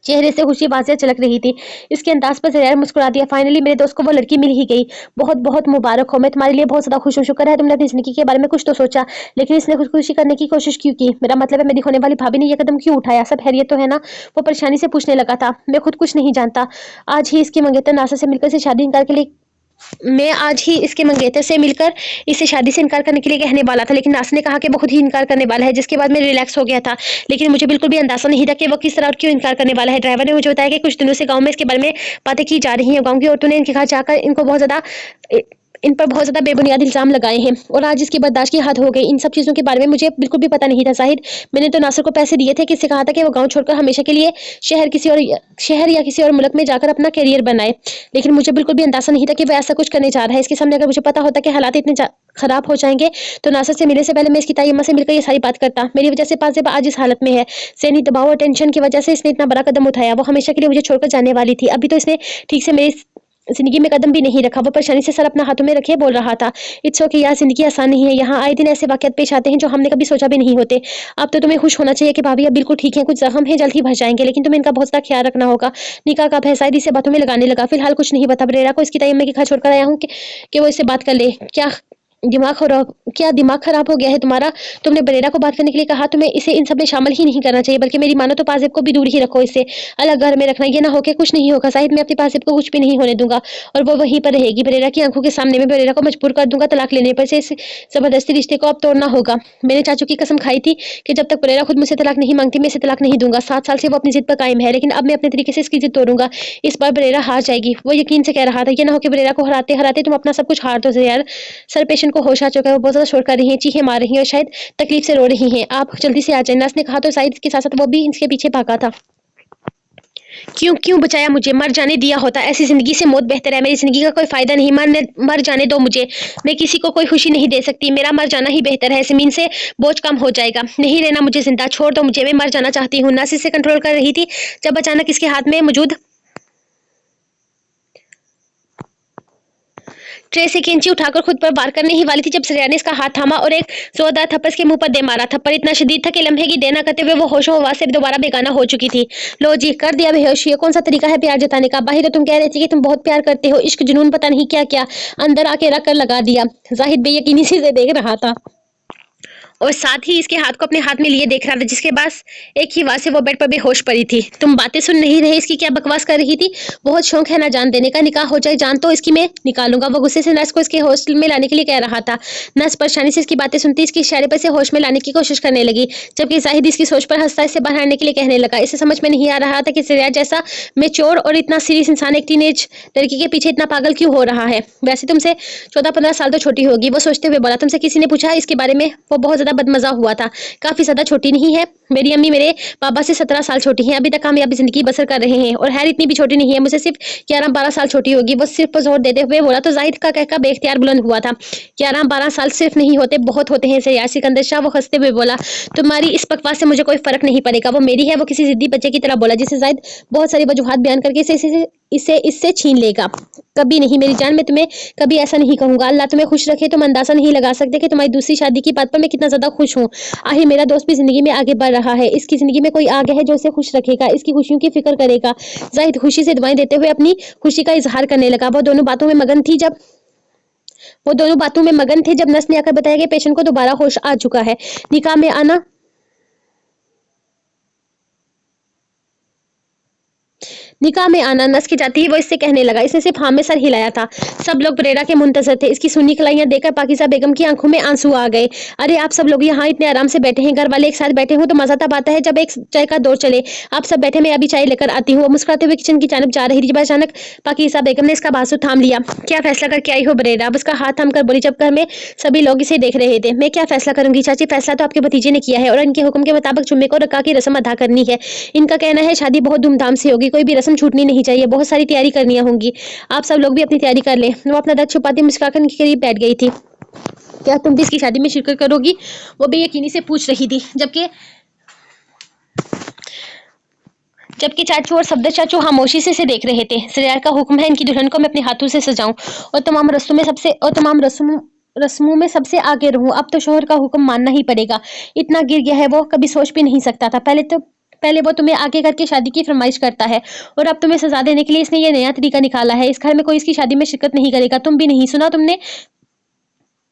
चेहरे से खुशी वाज़ेह झलक रही थी। इसके अंदाज पर जरियार मुस्कुरा दिया। फाइनली मेरे दोस्त को वो लड़की मिल ही गई। बहुत बहुत मुबारक हो। मैं तुम्हारे लिए बहुत ज्यादा खुश हूँ। शुक्र है तुमने अपनी जिंदगी के बारे में कुछ तो सोचा, लेकिन इसने खुदकुशी करने की कोशिश क्यों की? मेरा मतलब है मेरी होने वाली भाभी ने यह कदम क्यों उठाया? सब खैरियत तो है ना? वो परेशानी से पूछने लगा था। मैं खुद कुछ नहीं जानता। आज ही इसकी मंगेतर नासा से मिलकर इसे शादी इनकार के लिए मैं आज ही इसके मंगेतर से मिलकर इसे शादी से इनकार करने के लिए कहने वाला था, लेकिन नास ने कहा कि वो खुद ही इनकार करने वाला है, जिसके बाद मैं रिलैक्स हो गया था। लेकिन मुझे बिल्कुल भी अंदाजा नहीं था कि वो किस तरह और क्यों इनकार करने वाला है। ड्राइवर ने मुझे बताया कि कुछ दिनों से गांव में इसके बारे में बातें की जा रही हैं। गांव की औरतों ने इनके घर जाकर इन पर बहुत ज्यादा बेबुनियाद इल्जाम लगाए हैं, और आज इसकी बर्दाश्त की हद हो गई। इन सब चीजों के बारे में मुझे बिल्कुल भी पता नहीं था। जाहिर मैंने तो नासिर को पैसे दिए थे कि इससे कहा था कि वो गांव छोड़कर हमेशा के लिए शहर या किसी और मुल्क में जाकर अपना करियर बनाए, लेकिन मुझे बिल्कुल भी अंदाजा नहीं था कि वो ऐसा कुछ करने जा रहा है। इसके सामने अगर मुझे पता होता कि हालात इतने खराब हो जाएंगे तो नासिर से मिलने से पहले मैं इसकी ताई अम्मा से मिलकर ये सारी बात करता। मेरी वजह से पाजेब आज इस हालत में है। ज़हनी दबाव और टेंशन की वजह से इसने इतना बड़ा कदम उठाया। वो हमेशा के लिए मुझे छोड़कर जाने वाली थी। अभी तो इसने ठीक से मेरी जिंदगी में कदम भी नहीं रखा। वो परेशानी से सर अपना हाथों में रखे बोल रहा था, इट्स ओके यार, जिंदगी आसान नहीं है। यहाँ आए दिन ऐसे वाकयात पेश आते हैं जो हमने कभी सोचा भी नहीं होते। अब तो तुम्हें खुश होना चाहिए कि भाभी अब बिल्कुल ठीक है। कुछ जख्म है, जल्द ही भर जाएंगे, लेकिन तुम्हें इनका बहुत ज्यादा ख्याल रखना होगा। निकाह का फैसाइदी से बातों में लगाने लगा। फिलहाल कुछ नहीं बता। बरेरा को इसकी ताई अम्मी के घर छोड़कर आया हूँ कि वो इससे बात कर ले। क्या दिमाग खराब हो गया है तुम्हारा? तुमने बरेरा को बात करने के लिए कहा, तुम्हें इसे इन सब में शामिल ही नहीं करना चाहिए, बल्कि मेरी मानो तो पाजिब को भी दूर ही रखो इससे, अलग घर में रखना। ये ना हो कि कुछ नहीं होगा शाहिद, मैं अपनी पाजिब को कुछ भी नहीं होने दूंगा और वो वहीं पर रहेगी बरेरा की आंखों के सामने। मैं बरेरा को मजबूर कर दूंगा तलाक लेने पर से, इस जबरदस्ती रिश्ते को अब तोड़ना होगा। मैंने चाचू की कसम खाई थी कि जब तक बरेरा खुद मुझसे तलाक नहीं मांगती मैं इसे तलाक नहीं दूंगा। 7 साल से वो अपनी जिद पर कायम है, लेकिन अब मैं अपने तरीके से इसकी जिद तोड़ूंगा। इस बार बरेरा हार जाएगी, वो यकीन से कह रहा था। ये ना हो कि बरेरा को हराते हराते तुम अपना सब कुछ हार दो यार। सर पेशेंट को होश आ चुका है, वो बहुत ज्यादा शोर कर रही है, चीखें मार रही है और शायद तकलीफ से रो रही हैं। आप जल्दी से आ जाए, नर्स ने कहा तो शाहिद के साथ साथ वो भी इनके पीछे भागा था। क्यों क्यों बचाया मुझे? मर जाने दिया होता, ऐसी जिंदगी से मौत बेहतर है। मेरी जिंदगी का कोई फायदा नहीं, मर जाने दो मुझे। मैं किसी को कोई खुशी नहीं दे सकती, मेरा मर जाना ही बेहतर है। जमीन से बोझ कम हो जाएगा, नहीं रहना मुझे जिंदा, छोड़ दो मुझे, मैं मर जाना चाहती हूँ। नर्स इसे कंट्रोल कर रही थी जब अचानक इसके हाथ में मौजूद ट्रे से कैंची उठाकर खुद पर वार करने ही वाली थी जब सरिया ने इसका हाथ थामा और एक जोरदार थप्पड़ इसके मुंह पर दे मारा। थप्पड़ इतना शदीद था कि लम्हे की देर न करते हुए वो होशो हवास से दोबारा बेगाना हो चुकी थी। लो जी, कर दिया बेहोश। ये कौन सा तरीका है प्यार जताने का? बाहर तो तुम कह रहे थे कि तुम बहुत प्यार करते हो, इश्क जुनून पता नहीं क्या क्या, अंदर आके रख कर लगा दिया। जाहिद बेयकीनी से देख रहा था और साथ ही इसके हाथ को अपने हाथ में लिए देख रहा था, जिसके पास एक ही वार से वो बेड पर बेहोश पड़ी थी। तुम बातें सुन नहीं रहे, इसकी क्या बकवास कर रही थी? बहुत शौक है ना जान देने का, निकाह हो जाए जान तो इसकी मैं निकालूंगा। वो गुस्से से नर्स को इसके हॉस्टल में लाने के लिए कह रहा था। नर्स परेशानी से इसकी बातें सुनती इसके इशारे पर से होश में लाने की कोशिश करने लगी, जबकि जाहिद इसकी सोच पर हंसता इससे बाहर आने के लिए कहने लगा। इसे समझ में नहीं आ रहा था कि सरिया जैसा मेच्योर और इतना सीरियस इंसान एक टीनेज लड़की के पीछे इतना पागल क्यों हो रहा है। वैसे तुमसे 14-15 साल तो छोटी होगी, वो सोचते हुए बोला। तुमसे किसी ने पूछा इसके बारे में? वो बहुत ज्यादा बदमजा हुआ था। काफी ज्यादा छोटी नहीं है, मेरी अम्मी मेरे पापा से 17 साल छोटी हैं, अभी तक कामयाबी जिंदगी बसर कर रहे हैं। और हैर इतनी भी छोटी नहीं है, मुझे सिर्फ 11-12 साल छोटी होगी। वो सिर्फ पर जोर देते हुए बोला तो जाहिद का कहकर बेख्तियार बुलंद हुआ था। 11-12 साल सिर्फ नहीं होते, बहुत होते हैं सयार सिकंदर शाह। वो हंसते हुए बोला, तुम्हारी इस बकवास से मुझे कोई फर्क नहीं पड़ेगा, वो मेरी है। वो किसी जिद्दी बच्चे की तरह बोला, जिसे जाहिद बहुत सारी वजूहात बयान करके इसे इससे छीन लेगा। कभी नहीं मेरी जान, मैं तुम्हें कभी ऐसा नहीं कहूंगा। अल्लाह तुम्हें खुश रखे, तुम अंदाजा नहीं लगा सकते कि तुम्हारी दूसरी शादी की बात पर मैं कितना ज्यादा खुश हूँ। आखिर मेरा दोस्त भी जिंदगी में आगे बढ़ रहा है, इसकी जिंदगी में कोई आ गया है जो उसे खुश रखेगा, इसकी खुशियों की फिक्र करेगा। जाहिद खुशी से दुआएं देते हुए अपनी खुशी का इजहार करने लगा। वो दोनों बातों में मगन थे जब नर्स ने आकर बताया कि पेशेंट को दोबारा होश आ चुका है। निकाह में आना नस की जाती ही वो इससे कहने लगा। इसने सिर्फ हाँ में सर हिलाया था। सब लोग बरेरा के मुंतजर थे। इसकी सुन्नी खलाइयां देखकर पाकिज़ा बेगम की आंखों में आंसू आ गए। अरे आप सब लोग यहाँ इतने आराम से बैठे हैं, घर वाले एक साथ बैठे हो तो मजा तब आता है जब एक चाय का दौर चले। आप सब बैठे, मैं अभी चाय लेकर आती हूँ। वो मुस्कुराते हुए किचन की जानब जा रही थी जब अचानक पाकिज़ा बेगम ने इसका बाजू थाम लिया। क्या फैसला करके आई हो बरेरा? अब उसका हाथ थाम कर बोली, जब घर में सभी लोग इसे देख रहे थे। मैं क्या फैसला करूंगी चाची, फैसला तो आपके भतीजे ने किया है और इनके हुक्म के मुताबिक जुम्मे को रका की रस्म अदा करनी है। इनका कहना है शादी बहुत धूमधाम से होगी, कोई भी रस्म छूटनी नहीं चाहिए, बहुत सारी तैयारी करनी होंगी। आप सब लोग भी अपनी तैयारी कर लें। वो अपना दर्द छुपाती मुस्कुराकर उनके करीब बैठ गई थी। क्या तुम भी इसकी शादी में शिरकत करोगी? वो बेयकीनी से पूछ रही थी, जबकि चाचू और सफदर चाचू खामोशी से इसे देख रहे थे। सरियार का हुक्म है इनकी दुल्हन को मैं अपने हाथों से सजाऊं और तमाम रस्मों में सबसे आगे रहूं। अब तो शोहर का हुक्म मानना ही पड़ेगा। इतना गिर गया है वो कभी सोच भी नहीं सकता था। पहले वो तुम्हें आगे करके शादी की फरमाइश करता है और अब तुम्हें सजा देने के लिए इसने ये नया तरीका निकाला है। इस घर में कोई इसकी शादी में शिरकत नहीं करेगा, तुम भी नहीं। सुना तुमने?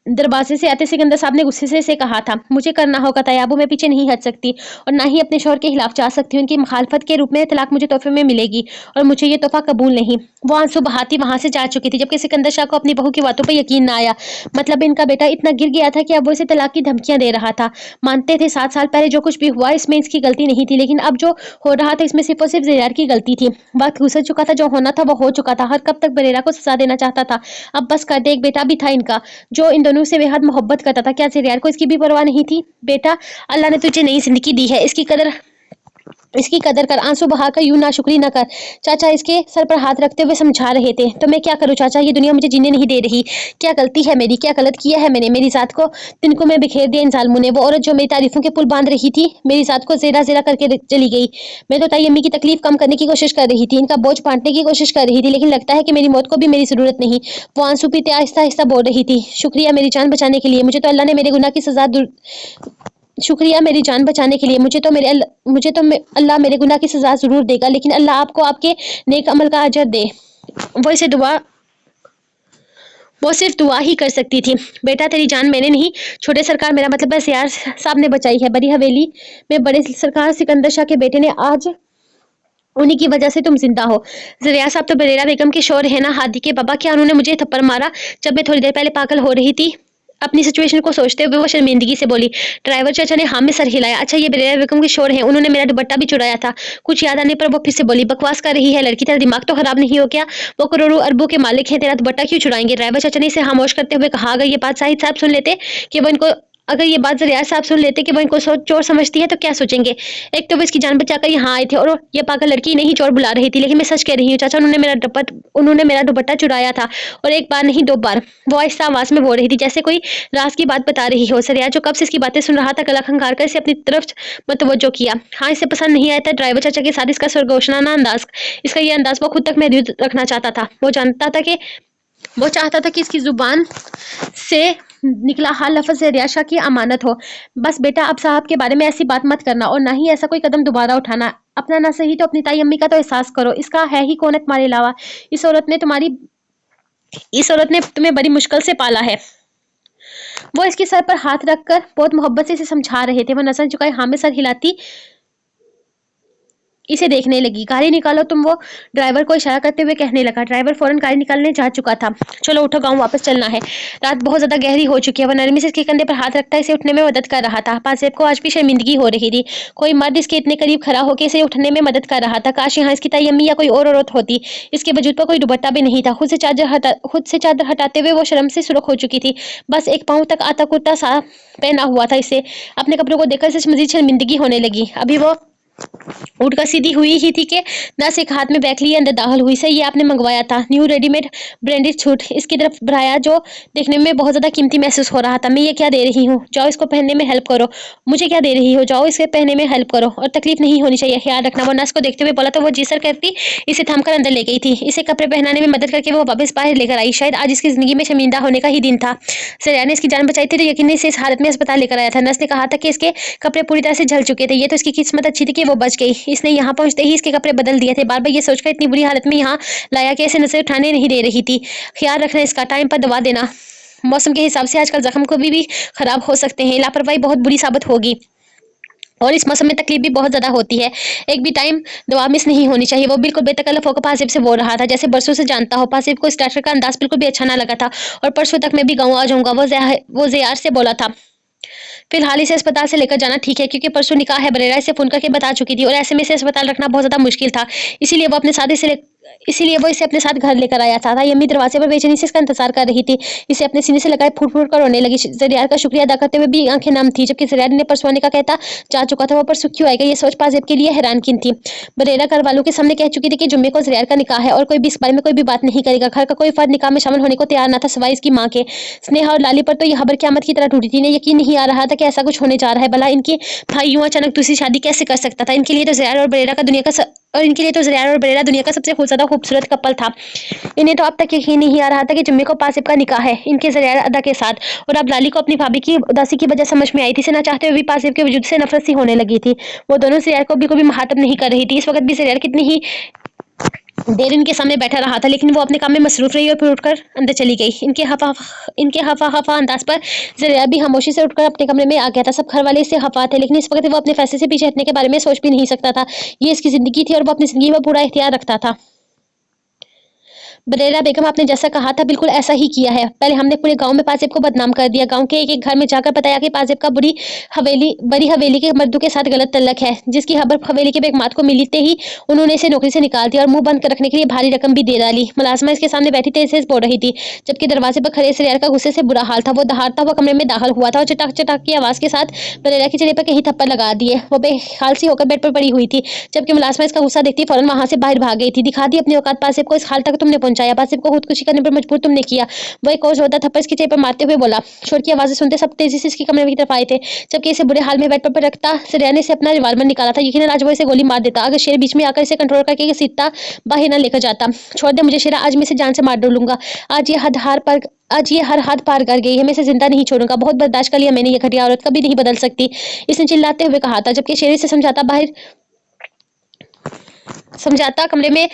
दरवाजे से आते सिकंदर साहब ने गुस्से से इसे कहा था। मुझे करना होगा तयाबू, मैं पीछे नहीं हट सकती और ना ही अपने शौहर के खिलाफ जा सकती हूँ। उनकी मुखालफत के रूप में तलाक मुझे तोहफे में मिलेगी और मुझे ये तोहफा कबूल नहीं। वो आंसू बहाती वहां से जा चुकी थी, जबकि सिकंदर शाह को अपनी बहू की बातों पर यकीन ना आया। मतलब इनका बेटा इतना गिर गया था कि अब वो इसे तलाक की धमकियां दे रहा था। मानते थे 7 साल पहले जो कुछ भी हुआ इसमें इसकी गलती नहीं थी, लेकिन अब जो हो रहा था इसमें सिर्फ और सिर्फ ज़ेयार की गलती थी। वक्त गुजर चुका था, जो होना था वो हो चुका था। हर कब तक बरेरा को सजा देना चाहता था? अब बस कर दे। एक बेटा भी था इनका जो इन दोनों से बेहद मोहब्बत करता था। क्या ज़ेयार को इसकी भी परवाह नहीं थी? बेटा, अल्लाह ने तुझे नई जिंदगी दी है, इसकी कदर कर। आंसू बहाकर यूं नाशुक्री न कर। चाचा इसके सर पर हाथ रखते हुए समझा रहे थे। तो मैं क्या करूं चाचा, ये दुनिया मुझे जीने नहीं दे रही। क्या गलती है मेरी, क्या गलत किया है मैंने? मेरी जात को तिनको में बिखेर दिया इन जालिमों ने। वो औरत जो मेरी तारीफों के पुल बांध रही थी मेरी जात को जेरा जेरा करके चली गई। मैं तो ताई अम्मी की तकलीफ कम करने की कोशिश कर रही थी, इनका बोझ बांटने की कोशिश कर रही थी, लेकिन लगता है कि मेरी मौत को भी मेरी जरूरत नहीं। वो आंसू पीते आहिस्ता आहिस्ता बोल रही थी। शुक्रिया मेरी जान बचाने के लिए, मुझे तो अल्लाह ने मेरे गुनाह की सजा शुक्रिया मेरी जान बचाने के लिए। अल्लाह मेरे गुनाह की सजा जरूर देगा, लेकिन अल्लाह आपको आपके नेक अमल का अजर दे। वो वो सिर्फ दुआ ही कर सकती थी। बेटा तेरी जान मैंने नहीं, छोटे सरकार मेरा मतलब बस यार साहब ने बचाई है। बड़ी हवेली में बड़े सरकार सिकंदर शाह के बेटे ने आज उन्हीं की वजह से तुम जिंदा हो। जरिया साहब तो बरेरा बेगम के शौहर है ना, हादी के बाबा। क्या उन्होंने मुझे थप्पड़ मारा जब मैं थोड़ी देर पहले पागल हो रही थी? अपनी सिचुएशन को सोचते हुए वो शर्मिंदगी से बोली। ड्राइवर चाचा ने हाँ में सर हिलाया। अच्छा ये बरेरा बेगम के शौहर हैं, उन्होंने मेरा दुपट्टा भी चुराया था। कुछ याद आने पर वो फिर से बोली, बकवास कर रही है लड़की, तेरा दिमाग तो खराब नहीं हो क्या? वो करोड़ों अरबों के मालिक हैं, तेरा दुपट्टा क्यों चुराएंगे? ड्राइवर चाचा ने इसे खामोश करते हुए कहा। अगर ये बात शाहिद साहब सुन लेते कि वो इनको अगर ये बात जरिया साहब सुन लेते कि वो इनको चोर समझती है तो क्या सोचेंगे? एक तो वो इसकी जान बचाकर यहाँ आए थे और ये पागल लड़की नहीं चोर बुला रही थी। लेकिन मैं सच कह रही हूँ चाचा, उन्होंने मेरा दुपट्टा चुराया था, और एक बार नहीं 2 बार। वो आहिस्ता आवाज में बोल रही थी जैसे कोई राज की बात बता रही हो। सरिया जो कब से इसकी बातें सुन रहा था, गला खंगार कर इसे अपनी तरफ मतवज्जो किया। हाँ इसे पसंद नहीं आया था ड्राइवर चाचा के साथ इसका सरगोशनाना अंदाज, इसका ये अंदाज वो खुद तक महदूद रखना चाहता था। वो चाहता था कि इसकी जुबान से निकला हर लफ्ज जरिया शाह की अमानत हो। बस बेटा अब साहब के बारे में ऐसी बात मत करना, और ना ही ऐसा कोई कदम दोबारा उठाना। अपना ना सही तो अपनी ताई अम्मी का तो एहसास करो। इसका है ही कौन है तुम्हारे अलावा? इस औरत ने तुम्हें बड़ी मुश्किल से पाला है। वो इसके सर पर हाथ रखकर बहुत मोहब्बत से इसे समझा रहे थे। वो नजर झुकाए हाँ में सर हिलाती इसे देखने लगी। गाड़ी निकालो तुम, वो ड्राइवर को इशारा करते हुए कहने लगा। ड्राइवर फौरन गाड़ी निकालने जा चुका था। चलो उठो, गांव वापस चलना है, रात बहुत ज्यादा गहरी हो चुकी है। वह नरमी से इसके कंधे पर हाथ रखता इसे उठने में मदद कर रहा था। पासेब को आज भी शर्मिंदगी हो रही थी। कोई मर्द इसके इतने करीब खड़ा होकर इसे उठने में मदद कर रहा था। काश यहाँ इसकी ताई अम्मी या कोई और औरत होती। इसके वजूद पर कोई दुपट्टा भी नहीं था। खुद से चादर हटाते हुए वो शर्म से सुरख हो चुकी थी। बस एक पाँव तक आता कुर्ता सा पहना हुआ था। इसे अपने कपड़ों को देखकर इसे मजीद शर्मिंदगी होने लगी। अभी वो उठकर सीधी हुई ही थी कि नर्स एक हाथ में बैग लिए अंदर दाखिल हुई। सर ये आपने मंगवाया था, न्यू रेडीमेड ब्रांडेड सूट। इसकी तरफ बढ़ाया जो देखने में बहुत ज्यादा कीमती महसूस हो रहा था। मैं ये क्या दे रही हूँ, जाओ इसको पहनने में हेल्प करो। मुझे क्या दे रही हो, जाओ इसके पहनने में हेल्प करो, और तकलीफ नहीं होनी चाहिए, ख्याल रखना। वो नर्स को देखते हुए बोला तो वो जी सर करती इसे थमकर अंदर ले गई थी। इसे कपड़े पहनाने में मदद करके वो वापस बाहर लेकर आई। शायद आज इसकी जिंदगी में शर्मिंदा होने का ही दिन था। सरिया ने इसकी जान बचाई थी तो यकीन इसे इस हालत में अस्पताल लेकर आया था। नर्स ने कहा था कि इसके कपड़े पूरी तरह से जल चुके थे। ये तो इसकी किस्मत अच्छी थी कि वो बच गई। इसने यहाँ पहुंचते ही इसके कपड़े बदल दिए थे। बार बार ये सोचकर इतनी बुरी हालत में यहाँ लाया कि इसे नजर उठाने नहीं दे रही थी। ख्याल रखना इसका, टाइम पर दवा देना। मौसम के हिसाब से आजकल जख्म को भी खराब हो सकते हैं। लापरवाही बहुत बुरी साबित होगी, और इस मौसम में तकलीफ भी बहुत ज्यादा होती है। एक भी टाइम दवा मिस नहीं होनी चाहिए। वो बिल्कुल बेतकल्लफ होकर पासिब से बोल रहा था जैसे बरसों से जानता हो। पासिब को इस डॉक्टर का अंदाज बिल्कुल भी अच्छा ना लगा था, और परसों तक मैं भी गाँव आ जाऊंगा वो ज़यार से बोला था। फिलहाल इसे अस्पताल से लेकर जाना ठीक है, क्योंकि परसों निकाह है। बरेरा इसे फोन करके बता चुकी थी, और ऐसे में इसे अस्पताल रखना बहुत ज्यादा मुश्किल था। इसीलिए वो इसे अपने साथ घर लेकर आया था। यम्मी दरवाजे पर बेचैनी से इसका इंतजार कर रही थी। इसे अपने सीने से लगाए फूट फूट कर रोने लगी। जरियार का शुक्रिया अदा करते हुए भी आंखें नम थी, जबकि जरियार ने परसों आने का कहता जा चुका था। वो परसों क्यों आएगा, ये सोच पाजेब के लिए हैरानकिन थी। बरेरा घर वालों के सामने कह चुकी थी कि जुम्मे को जरियार का निकाह है, और कोई भी इस बारे में कोई भी बात नहीं करेगा। घर का कोई फर्द निकाह में शामिल होने को तैयार न था सिवाय इसकी माँ के। स्नेहा और लाली पर तो यह खबर क़यामत की तरह टूटी थी। इन्हें यकीन नहीं आ रहा था कि ऐसा कुछ होने जा रहा है। भला इनके भाई यूं अचानक दूसरी शादी कैसे कर सकता था? इनके लिए तो जरियार और बरेरा दुनिया का सबसे ज्यादा खूबसूरत कपल था। इन्हें तो अब तक यकीन नहीं आ रहा था कि जुम्मे को पासिब का निकाह है इनके जरियार अदा के साथ। और अब लाली को अपनी भाभी की उदासी की वजह समझ में आई थी। इसे न चाहते हुए भी पासिब के वजूद से नफरत सी होने लगी थी। वो दोनों जरियार को बिल्कुल भी मुखातब नहीं कर रही थी। इस वक्त भी जरियार कितनी ही देर इनके सामने बैठा रहा था, लेकिन वो अपने काम में मसरूफ रही और फिर उठकर अंदर चली गई। इनके हफा अंदाज पर जरिया भी खामोशी से उठकर अपने कमरे में आ गया था। सब घर वाले इससे खफा थे, लेकिन इस वक्त वो अपने फैसले से पीछे हटने के बारे में सोच भी नहीं सकता था। ये इसकी जिंदगी थी और वो अपनी जिंदगी में पूरा इख्तियार रखता था। बरेरा बेगम आपने जैसा कहा था बिल्कुल ऐसा ही किया है। पहले हमने पूरे गांव में पाजेब को बदनाम कर दिया। गांव के एक घर में जाकर बताया कि पाजेब का बड़ी हवेली के मर्दों के साथ गलत तल्लक है, जिसकी खबर हवेली के बेगमात को मिलते ही उन्होंने इसे नौकरी से निकाल दिया और मुंह बंद कर रखने के लिए भारी रकम भी दे डाली। मुलाजमा इसके सामने बैठी तेज से बोल रही थी, जबकि दरवाजे पर खड़े सरियार का गुस्से से बुरा हाल था। वो दहाड़ता हुआ कमरे में दाखिल हुआ था और चटाक चटाक की आवाज के साथ बरेरा के चेहरे पर कहीं थप्पड़ लगा दिए। वो बेहाल सी होकर बेड पर पड़ी हुई थी, जबकि मुलाजमा इसका गुस्सा देखती फौरन वहां से बाहर भाग गई थी। दिखा दी अपनी औकात, पासिब को इस हाल तक तुमने पहुंचाया, पासिब को खुदकुशी करने पर मजबूर तुमने किया। वो एक और जोरदार थप्पड़ इसके चेहरे पर मारते हुए बोला। शोर की आवाजें सुनते सब तेजी से इसके कमरे की तरफ आए थे, जबकि इसे बुरे हाल में बेड पर रखता सरिया ने इसे अपना रिवाल्वर निकाला था। यकीनन आज वो इसे गोली मार देता, अगर शेर बीच में आकर इसे कंट्रोल करके सीता बाहर न लेकर जाता। छोड़ दे मुझे शेरा, आज मैं इसे जान से मार डालूंगा। आज ये हर हाथ पार कर गई है, मैं इसे जिंदा नहीं छोड़ूंगा। बहुत बर्दाश्त कर लिया मैंने, ये घटिया औरत कभी नहीं बदल सकती, इसने चिल्लाते हुए कहा था, जबकि शेर से समझाता कमरे में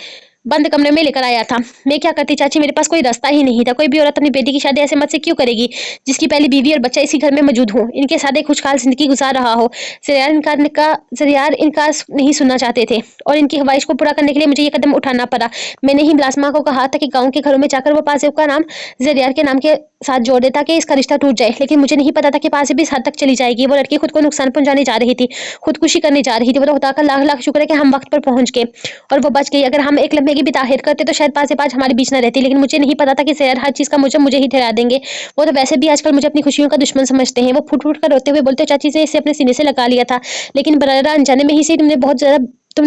बंद कमरे में लेकर आया था। मैं क्या करती चाची, मेरे पास कोई रास्ता ही नहीं था। कोई भी औरत अपनी बेटी की शादी ऐसे मत से क्यों करेगी जिसकी पहली बीवी और बच्चा इसी घर में मौजूद हो, इनके साथ एक खुशहाल जिंदगी गुजार रहा हो। जरियार इनकार नहीं सुनना चाहते थे और इनकी ख्वाहिश को पूरा करने के लिए मुझे ये कदम उठाना पड़ा। मैंने ही बिलासमा को कहा था कि गाँव के घरों में जाकर वो पासेब का नाम जरियार के नाम के साथ जोड़ दे ताकि इसका रिश्ता टूट जाए, लेकिन मुझे नहीं पता था कि पासेब इस हद तक चली जाएगी। वो लड़की खुद को नुकसान पहुंचाने जा रही थी, खुदकुशी करने जा रही थी। वो तो खुदा का लाख लाख शुक्र है कि हम वक्त पर पहुंच गए और वो बच गई। अगर हम एक लम्हे की भी ताखिर करते तो शायद पासेब आज हमारे बीच न रहती, लेकिन मुझे नहीं पता था कि जरियार हर चीज का मुझे ही ठहरा देंगे। वो तो वैसे भी आजकल मुझे अपनी खुशियों का दुश्मन समझते हैं। वो फुट फुट कर रोते हुए बोलते, चाची से इसे अपने सीने से लगा लिया था, लेकिन बरारा अनजाने में ही से तुमने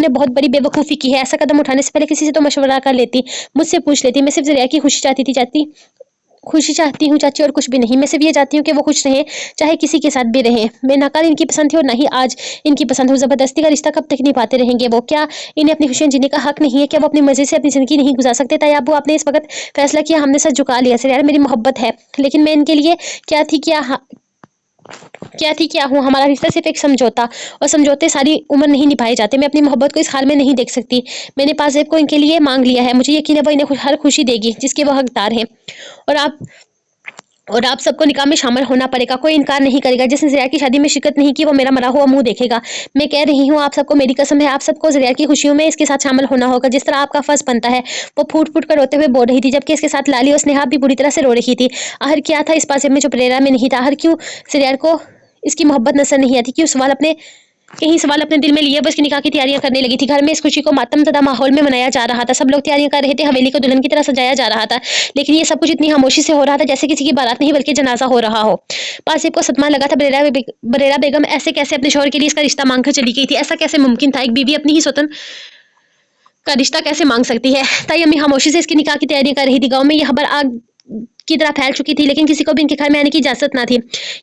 बहुत बड़ी बेवकूफ़ी की है। ऐसा कदम उठाने से पहले किसी से तो मशवरा कर लेती, मुझसे पूछ लेती। मैं सिर्फ जरिया की खुशी चाहती हूँ चाची, और कुछ भी नहीं। मैं सिर्फ ये चाहती हूँ कि वो खुश रहें, चाहे किसी के साथ भी रहें। मैं ना कल इनकी पसंद थी और ना ही आज इनकी पसंद हूँ। जबरदस्ती का रिश्ता कब तक निभाते रहेंगे वो? क्या इन्हें अपनी खुशियाँ जीने का हक नहीं है? क्या वो अपनी मर्जी से अपनी जिंदगी नहीं गुजार सकते? तैयाबू, आपने इस वक्त फैसला किया, हमने सर झुका लिया। सर यार, मेरी मोहब्बत है, लेकिन मैं इनके लिए क्या हूँ? हमारा रिश्ता सिर्फ एक समझौता, और समझौते सारी उम्र नहीं निभाए जाते। मैं अपनी मोहब्बत को इस हाल में नहीं देख सकती। मैंने पासेब को इनके लिए मांग लिया है। मुझे यकीन है वो इन्हें हर खुशी देगी जिसके वो हकदार हैं। और आप सबको निकाह में शामिल होना पड़ेगा। कोई इनकार नहीं करेगा। जिसने जरिया की शादी में शिरकत नहीं की वो मेरा मरा हुआ मुंह देखेगा। मैं कह रही हूँ आप सबको, मेरी कसम है, आप सबको जरिया की खुशियों में इसके साथ शामिल होना होगा जिस तरह आपका फर्ज बनता है। वो फूट फूट कर रोते हुए बोल रही थी, जबकि इसके साथ लाली और स्नेहा भी बुरी तरह से रो रही थी। आखिर क्या था इस पासेब में जो प्रेरा में नहीं था? आखिर क्यों जरिया को इसकी मोहब्बत नजर नहीं आती? क्यों सवाल अपने दिल में लिए वो इसकी निकाह की तैयारियां करने लगी थी। घर में इस खुशी को मातमज़दा माहौल में मनाया जा रहा था। सब लोग तैयारियां कर रहे थे, हवेली को दुल्हन की तरह सजाया जा रहा था, लेकिन ये सब कुछ इतनी खामोशी से हो रहा था जैसे किसी की बारात नहीं बल्कि जनाजा हो रहा हो। पासेब को सदमा लगा था। बरेरा बेगम ऐसे कैसे अपने शौहर के लिए इसका रिश्ता मांग कर चली गई थी? ऐसा कैसे मुमकिन था? एक बीवी अपनी ही स्वतन का रिश्ता कैसे मांग सकती है? ताई अम्मी खामोशी से इसकी निकाह की तैयारी कर रही थी। गाँव में यह खबर आग की तरह फैल चुकी थी, लेकिन किसी को भी इनके घर में आने की इजाजत ना थी।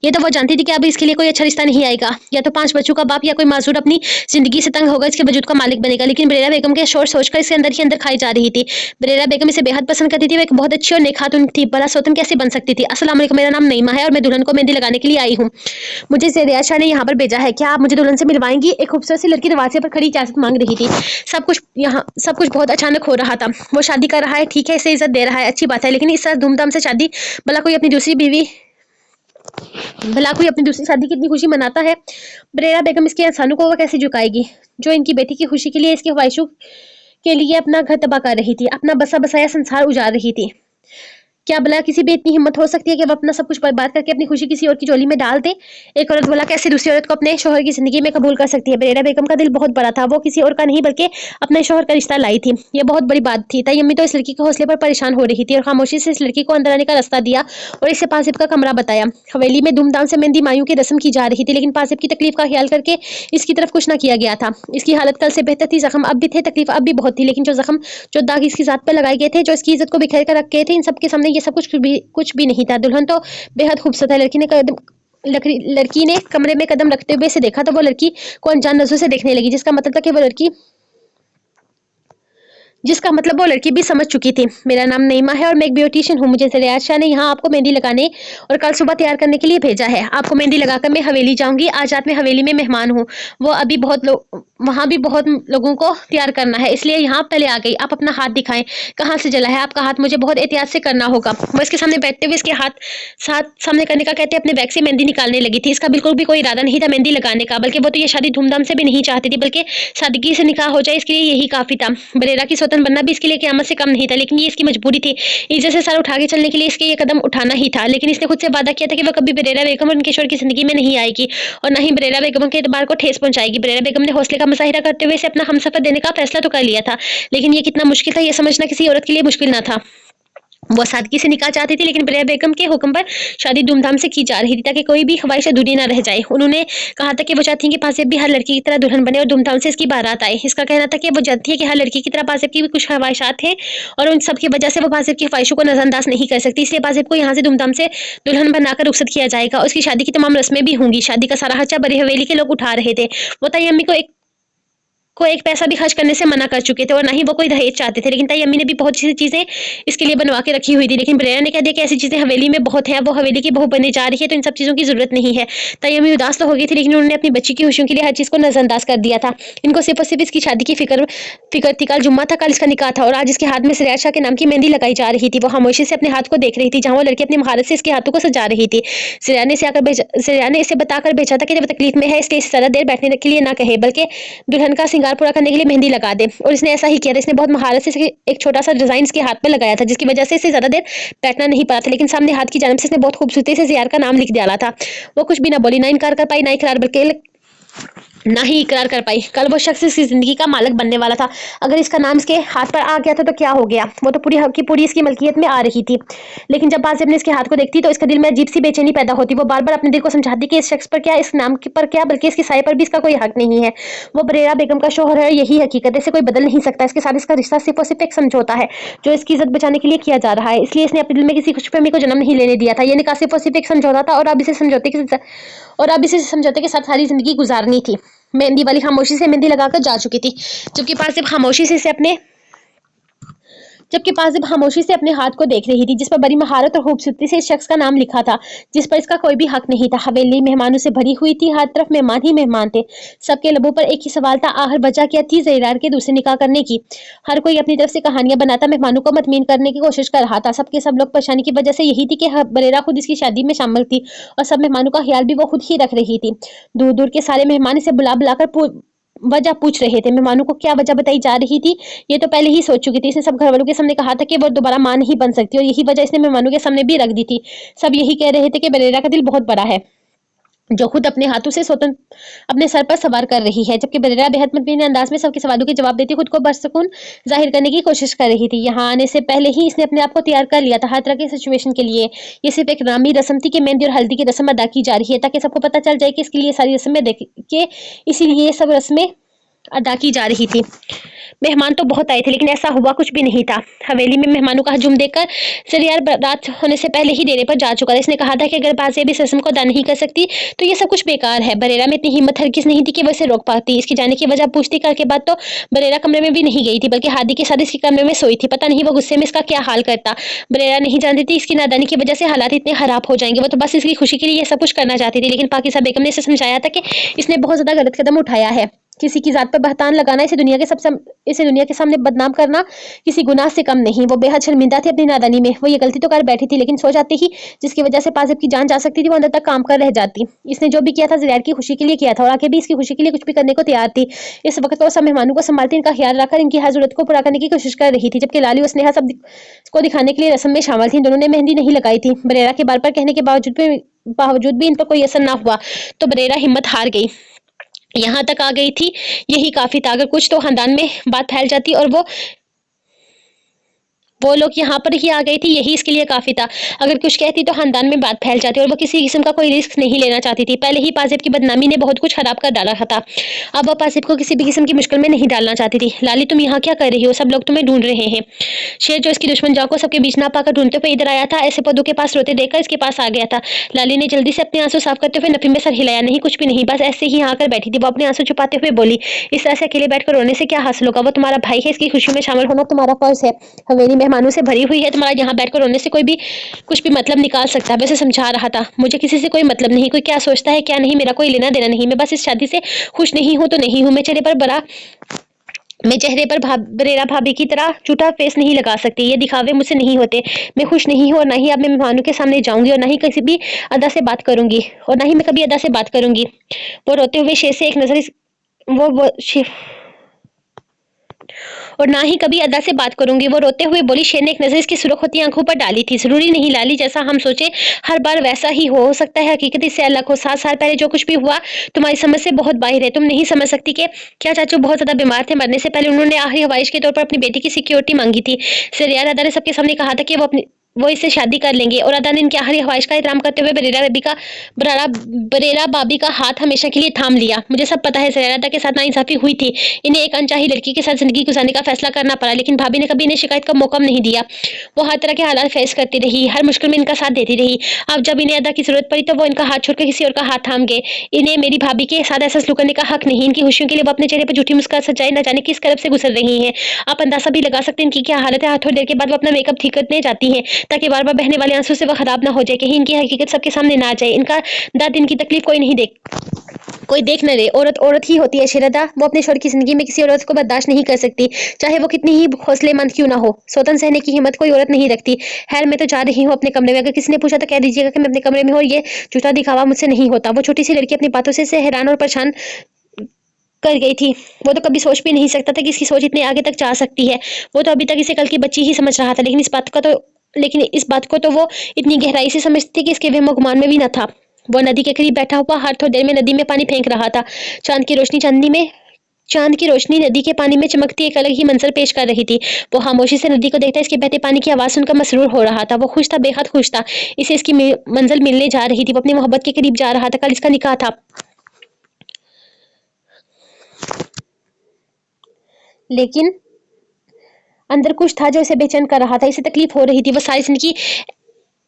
ये तो वो जानती थी कि अब इसके लिए कोई अच्छा रिश्ता नहीं आएगा। या तो 5 बच्चों का बाप या कोई माजूर अपनी जिंदगी से तंग होगा इसके वजूद का मालिक बनेगा। लेकिन बरेरा बेगम के शोर सोचकर इसके अंदर ही अंदर खाई जा रही थी। बरेरा बेगम इसे बेहद पसंद करती थी। वो एक बहुत अच्छी और नेक खातून थी। भला सोतन कैसे बन सकती थी? अस्सलाम वालेकुम, मेरा नाम नईमा है और मैं दुल्हन को मेहंदी लगाने के लिए आई हूँ। मुझे जरिया शाह ने यहाँ पर भेजा है। क्या आप मुझे दुल्हन से मिलवाएंगी? एक खूबसूरत सी लड़की दरवाजे पर खड़ी इजाजत मांग रही थी। सब कुछ बहुत अचानक हो रहा था। वो शादी कर रहा है, ठीक है, इसे इज्जत दे रहा है, अच्छी बात है, लेकिन इस तरह धूमधाम से शादी, भला कोई अपनी दूसरी शादी की इतनी खुशी मनाता है? बरेरा बेगम इसके एहसानों को वो कैसे झुकाएगी जो इनकी बेटी की खुशी के लिए, इसकी ख्वाहिशों के लिए अपना घर तबाह कर रही थी, अपना बसा बसाया संसार उजाड़ रही थी? क्या भला किसी भी इतनी हिम्मत हो सकती है कि वो अपना सब कुछ बर्बाद करके अपनी खुशी किसी और की झोली में डाल दे? एक औरत भला कैसे दूसरी औरत को अपने शोहर की जिंदगी में कबूल कर सकती है? बरेरा बेगम का दिल बहुत बड़ा था। वो किसी और का नहीं बल्कि अपने शोहर का रिश्ता लाई थी। ये बहुत बड़ी बात थी। ताई अम्मी तो इस लड़की के हौसले पर परेशान हो रही थी और खामोशी से इस लड़की को अंदर आने का रास्ता दिया और इसे पासिब का कमरा बताया। हवेली में धूमधाम से मेहंदी मायूं की रस्म की जा रही थी, लेकिन पासिब की तकलीफ का ख्याल करके इसकी तरफ कुछ न किया गया था। इसकी हालत कल से बेहतर थी। जख्म अब भी थे, तकलीफ अब भी बहुत थी, लेकिन जो दाग इसकी जात पर लगाए गए थे, जो इसकी इज्जत को बिखेर कर रख गए थे, इन सबके सामने ये सब कुछ भी नहीं था। दुल्हन तो बेहद खूबसूरत है। लड़की ने कमरे में कदम रखते हुए से देखा तो वो लड़की को अनजान नजरों से देखने लगी, जिसका मतलब वो लड़की भी समझ चुकी थी। मेरा नाम नईमा है और मैं एक ब्यूटिशियन हूँ। मुझे जरिया शाह ने यहाँ आपको मेहंदी लगाने और कल सुबह तैयार करने के लिए भेजा है। आपको मेहंदी लगाकर मैं हवेली जाऊंगी। आज रात में हवेली में मेहमान हूँ। वहाँ भी बहुत लोगों को तैयार करना है, इसलिए यहाँ पहले आ गई। आप अपना हाथ दिखाएं, कहाँ से जला है आपका हाथ? मुझे बहुत एहतियात से करना होगा। वो इसके सामने बैठते हुए इसके हाथ सामने करने का कहते अपने बैग से मेहंदी निकालने लगी थी। इसका बिल्कुल भी कोई इरादा नहीं था मेहंदी लगाने का, बल्कि वो तो ये शादी धूमधाम से भी नहीं चाहती थी, बल्कि सादगी से निकाह हो जाए इसके लिए यही काफी था। बरेरा की स्वतंत्र बनना भी इसके लिए क़यामत से कम नहीं था, लेकिन ये इसकी मजबूरी थी। इज्जत से सर उठा के चलने के लिए इसके ये कदम उठाना ही था। लेकिन इसने खुद से वादा किया था कि वो कभी बरेरा बेगम और उनके शोहर की जिंदगी में नहीं आएगी और न ही बरेरा बेगम के एतबार को ठेस पहुंचाएगी। बरेरा बेगम ने हौसले का मुजाहिरा करते हुए इसे अपना हमसफर देने का फैसला तो कर लिया था, लेकिन ये कितना मुश्किल था ये समझना किसी औरत के लिए मुश्किल ना था। वो सादगी से निकाह चाहती थी, लेकिन बरेरा बेगम के हुक्म पर शादी धूमधाम से की जा रही थी ताकि कोई भी ख्वाहिश अधूरी ना रह जाए। उन्होंने कहा था कि वो चाहती हैं कि पासेब भी हर लड़की की तरह दुल्हन बने और धूमधाम से इसकी बारात आए। इसका कहना था कि वो जानती है कि हर लड़की की तरह पासेब की भी कुछ ख्वाहिशात हैं और उन सब की वजह से वो पासेब की ख्वाहिशों को नजरअंदाज नहीं कर सकती, इसलिए पासेब को यहाँ से धूमधाम से दुल्हन बनाकर रुखसत किया जाएगा। उसकी शादी की तमाम रस्में भी होंगी। शादी का सारा खर्चा बड़ी हवेली के लोग उठा रहे थे। वो ताई अम्मी को एक को एक पैसा भी खर्च करने से मना कर चुके थे और ना ही वो कोई दहेज चाहते थे। लेकिन ताई अम्मी ने भी बहुत सी चीजें इसके लिए बनवा के रखी हुई थी। लेकिन बरेरा ने कह दिया कि ऐसी चीजें हवेली में बहुत है, वो हवेली की बहू बनने जा रही है, तो इन सब चीजों की जरूरत नहीं है। ताई अम्मी उदास तो हो गई थी, लेकिन उन्होंने अपनी बच्ची की खुशियों के लिए हर चीज को नजरअंदाज कर दिया था। इनको सिर्फ और सिर्फ इसकी शादी की फिक्र थी। कल जुम्मा था, कल इसका निकाह था और आज इसके हाथ में सिराज शाह के नाम की मेहंदी लगाई जा रही थी। वो खामोशी से अपने हाथ को देख रही थी, जहां वो लड़की अपनी महारत से इसके हाथों को सजा रही थी। सिराज ने इसे बताकर भेजा था कि जब तकलीफ में है इसलिए ज्यादा देर बैठने के लिए ना कहे, बल्कि दुल्हन का श्रृंगार पूरा करने के लिए मेहंदी लगा दे। और इसने ऐसा ही किया था। इसने बहुत महारत से एक छोटा सा डिजाइन इसके हाथ पे लगाया था, जिसकी वजह से इसे ज्यादा देर बैठना नहीं पड़ा था। लेकिन सामने हाथ की जानिब से इसने बहुत खूबसूरती से ज़ियार का नाम लिख डाला था। वो कुछ भी ना बोली, ना इनकार कर पाई, ना इकरार, बल्कि ना ही इकरार कर पाई। कल वो शख्स इसकी जिंदगी का मालिक बनने वाला था। अगर इसका नाम इसके हाथ पर आ गया था तो क्या हो गया, वो तो पूरी की पूरी इसकी मलकियत में आ रही थी। लेकिन जब बाज़ेब ने इसके हाथ को देखती तो इसका दिल में अजीब सी बेचैनी पैदा होती। वो बार बार अपने दिल को समझाती कि इस शख्स पर क्या, इस नाम पर क्या, बल्कि इसकी साये पर भी इसका कोई हक नहीं है। वो बरेरा बेगम का शोहर है, यही हकीकत है, इसे कोई बदल नहीं सकता। इसके साथ इसका रिश्ता सिर्फ और सिर्फ एक समझौता है जो इसकी इज्जत बचाने के लिए किया जा रहा है। इसलिए इसने अपने दिल में किसी खुशफहमी को जन्म नहीं लेने दिया था। ये निकाह सिर्फ और सिर्फ एक समझौता था और अब इसे समझौते के साथ सारी जिंदगी गुजारनी थी। मेहंदी वाली खामोशी से मेहंदी लगाकर जा चुकी थी, जबकि पासिब खामोशी से अपने हाथ को देख रही थी, जिस पर बड़ी महारत और खूबसूरती से इस शख्स का नाम लिखा था, जिस पर इसका कोई भी हक नहीं था। हवेली मेहमानों से भरी हुई थी, हर तरफ मेहमान ही मेहमान थे। सबके लबों पर एक ही सवाल था, आखिर वजह क्या थी ज़हीरार के दूसरे निकाह करने की। हर कोई अपनी तरफ से कहानियां बनाता मेहमानों को मतमीन करने की कोशिश कर रहा था। सबके सब लोग परेशानी की वजह से यही थी कि बरेरा खुद इसकी शादी में शामिल थी और सब मेहमानों का ख्याल भी वो खुद ही रख रही थी। दूर दूर के सारे मेहमान इसे बुला बुलाकर वजह पूछ रहे थे। मेहमानों को क्या वजह बताई जा रही थी ये तो पहले ही सोच चुकी थी। इसने सब घर वालों के सामने कहा था कि वो दोबारा मां नहीं बन सकती और यही वजह इसने मेहमानों के सामने भी रख दी थी। सब यही कह रहे थे कि बरेरा का दिल बहुत बड़ा है, जो खुद अपने हाथों से स्वतंत्र अपने सर पर सवार कर रही है, जबकि बरेरा बेहद मतमीन अंदाज में सबके सवालों के जवाब देती खुद को बरसकून जाहिर करने की कोशिश कर रही थी। यहाँ आने से पहले ही इसने अपने आप को तैयार कर लिया था हर तरह की सिचुएशन के लिए। ये सिर्फ एक नामी रस्म थी कि मेहंदी और हल्दी की रस्म अदा की जा रही है, ताकि सबको पता चल जाए कि इसके लिए सारी रस्में देख के इसीलिए ये सब रस्में अदा की जा रही थी। मेहमान तो बहुत आए थे, लेकिन ऐसा हुआ कुछ भी नहीं था। हवेली में मेहमानों का हजूम देखकर ज़रीयार रात होने से पहले ही डेरे पर जा चुका था। इसने कहा था कि अगर बाज़ेब इस रस्म को अदा नहीं कर सकती तो ये सब कुछ बेकार है। बरेरा में इतनी हिम्मत हरगिज़ नहीं थी कि वो इसे रोक पाती। इसकी जाने की वजह पूछती करके बाद तो बरेरा कमरे में भी नहीं गई थी, बल्कि हादी के साथ इसके कमरे में सोई थी। पता नहीं वो गुस्से में इसका क्या हाल करता। बरेरा नहीं जानती थी इसकी नादानी की वजह से हालात इतने खराब हो जाएंगे। वो तो बस इसकी खुशी के लिए सब कुछ करना चाहती थी। लेकिन पाकिज़ा बेगम ने इसे समझाया था कि इसने बहुत ज्यादा गलत कदम उठाया है। किसी की जात पर बहतान लगाना, इसे दुनिया के सामने बदनाम करना किसी गुनाह से कम नहीं। वो बेहद शर्मिंदा थी अपनी नादानी में। वो ये गलती तो कर बैठी थी, लेकिन सो जाती ही जिसकी वजह से पाज़ेब की जान जा सकती थी वो अंदर तक काम कर रह जाती। इसने जो भी किया था ज़रीयार की खुशी के लिए किया था और आगे भी इसकी खुशी के लिए कुछ भी करने को तैयार थी। इस वक्त वो सब मेहमानों को संभालती, इनका ख्याल रखकर इनकी हर जरूरत को पूरा करने की कोशिश कर रही थी, जबकि लाली और स्नेहा सब को दिखाने के लिए रस्म में शामिल थी। दोनों ने मेहंदी नहीं लगाई थी। बरेरा के बार बार कहने के बावजूद भी इन पर कोई असर ना हुआ तो बरेरा हिम्मत हार गई। यहाँ तक आ गई थी, यही काफी था। अगर कुछ तो खानदान में बात फैल जाती और वो लोग यहाँ पर ही आ गई थी, यही इसके लिए काफी था। अगर कुछ कहती तो खानदान में बात फैल जाती और वो किसी किस्म का कोई रिस्क नहीं लेना चाहती थी। पहले ही पाज़ेब की बदनामी ने बहुत कुछ खराब कर डाला था। अब वो पाज़ेब को किसी भी किस्म की मुश्किल में नहीं डालना चाहती थी। लाली तुम यहाँ क्या कर रही हो, सब लोग तुम्हें ढूंढ रहे हैं। शेर जो इसकी दुश्मन जाओ को सबके बीच ना पाकर ढूंढते हुए इधर आया था, ऐसे पौधों के पास रोते देखकर इसके पास आ गया था। लाली ने जल्दी से अपने आंसू साफ करते हुए नफी में सर हिलाया। नहीं कुछ भी नहीं, बस ऐसे ही आकर बैठी थी। वो अपने आंसू छुपाते हुए बोली, इस तरह से अकेले बैठकर रोने से क्या हासिल होगा। वो तुम्हारा भाई है, इसकी खुशी में शामिल होना तुम्हारा फर्ज है। हवेली मेहमानों से भरी हुई है, तुम्हारा यहाँ बैठकर रोने से कोई भी कुछ भी मतलब निकाल सकता है। वैसे समझा रहा था, मुझे किसी से कोई मतलब नहीं, कोई क्या सोचता है क्या नहीं मेरा कोई लेना देना नहीं। मैं बस इस शादी से खुश नहीं हूँ तो नहीं हूँ। मैं चेहरे पर बरेरा भाभी की तरह झूठा फेस नहीं लगा सकती। ये दिखावे मुझसे नहीं होते। मैं खुश नहीं हूँ और ना ही अब मैं मेहमानों के सामने जाऊंगी और ना ही किसी भी अदा से बात करूंगी और ना ही मैं कभी अदा से बात करूंगी। वो रोते हुए शेर से एक नजर और ना ही कभी अदा से बात करूंगी। वो रोते हुए बोली। शेर ने एक नजर इसकी सुर्ख होती आंखों पर डाली थी। जरूरी नहीं लाली, जैसा हम सोचे हर बार वैसा ही हो सकता है हकीकत इससे अलग हो। 7 साल पहले जो कुछ भी हुआ तुम्हारी समझ से बहुत बाहर है। तुम नहीं समझ सकती कि क्या चाचू बहुत ज्यादा बीमार थे। मरने से पहले उन्होंने आखिरी ख्वाहिश के तौर पर अपनी बेटी की सिक्योरिटी मांगी थी। ज़रीयार अदा ने सबके सामने कहा था कि वो इससे शादी कर लेंगे और अदा ने इनकी आखिरी ख्वाहिश का एहतराम करते हुए बरेरा भाभी का हाथ हमेशा के लिए थाम लिया। मुझे सब पता है सरेरा, अदा के साथ नाइंसाफी हुई थी, इन्हें एक अनचाही लड़की के साथ जिंदगी गुजारने का फैसला करना पड़ा, लेकिन भाभी ने कभी इन्हें शिकायत का मौका नहीं दिया। वो हर तरह के हालात फेस करती रही, हर मुश्किल में इनका साथ देती रही। अब जब इन्हें अदा की जरूरत पड़ी तो वो इनका हाथ छोड़कर किसी और का हाथ थाम गए। इन्हें मेरी भाभी के साथ ऐसा सलूक करने का हक नहीं। इनकी खुशियों के लिए वो अपने चेहरे पर झूठी मुस्कुराहट सजाए न जाने किस करब से गुजर रही हैं। आप अंदाजा भी लगा सकते हैं इनकी क्या हालत है। थोड़ी देर के बाद वो अपना मेकअप ठीक करने जाती हैं ताकि बार बार बहने वाले आंसू से वो खराब ना हो जाए, कहीं इनकी हकीकत सबके सामने ना आ जाए। इनका दर्द, इनकी तकलीफ कोई देख न रहे। औरत औरत ही होती है शेरदा, वो अपने शोहर की जिंदगी में किसी औरत को बर्दाश्त नहीं कर सकती, चाहे वो कितनी ही हौसलेमंद क्यों ना हो। सौतन सहने की हिम्मत कोई औरत नहीं रखती। खैर, मैं तो जा रही हूँ अपने कमरे में। अगर किसी ने पूछा तो कह दीजिएगा कि मैं अपने कमरे में हूँ और ये झूठा दिखावा मुझसे नहीं होता। वो छोटी सी लड़की अपनी बातों से हैरान और परेशान कर गई थी। वो तो कभी सोच भी नहीं सकता था कि इसकी सोच इतने आगे तक जा सकती है। वो तो अभी तक इसे कल की बच्ची ही समझ रहा था, लेकिन इस बात को तो वो इतनी गहराई से समझती थी कि इसके वहम गुमान में भी न था। वो नदी के करीब बैठा हुआ हर थोड़ी देर में नदी में पानी फेंक रहा था। चांद की रोशनी नदी के पानी में चमकती एक अलग ही मंजर पेश कर रही थी। वो खामोशी से नदी को देखता, इसके बहते पानी की आवाज सुनकर मसरूर हो रहा था। वो खुश था, बेहद खुश था। इसे इसकी मंजिल मिलने जा रही थी। वो अपनी मोहब्बत के करीब जा रहा था। कल इसका निकाह था, लेकिन अंदर कुछ था जो इसे बेचैन कर रहा था। इसे तकलीफ हो रही थी। वो सारी जिंदगी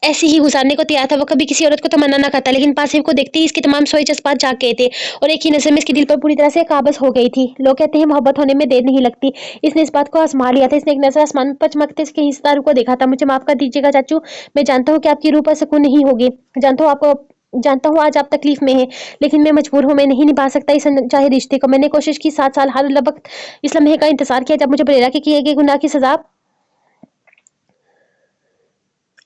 ऐसे ही गुजारने को तैयार था। वो कभी किसी औरत को तमन्ना ना करता, लेकिन पासिव को देखते ही इसके तमाम सोए जज्बात जाग गए थे और एक ही नजर में इसके दिल पर पूरी तरह से काबज हो गई थी। लोग कहते हैं मोहब्बत होने में देर नहीं लगती। इसने इस बात को आजमा लिया था। इसने एक नजर आसमान पर चमकते कहीं सितारों को देखा था। मुझे माफ कर दीजिएगा चाचू, मैं जानता हूँ कि आपकी रूह पर सुकून नहीं होगी। जानता हूँ आज आप तकलीफ में हैं, लेकिन मैं मजबूर हूँ। मैं नहीं निभा सकता इस अनचाहे रिश्ते को। मैंने कोशिश की, 7 साल हर वक्त इस लम्हे का इंतजार किया जब मुझे बरेरा के किए गए गुनाह की सजा,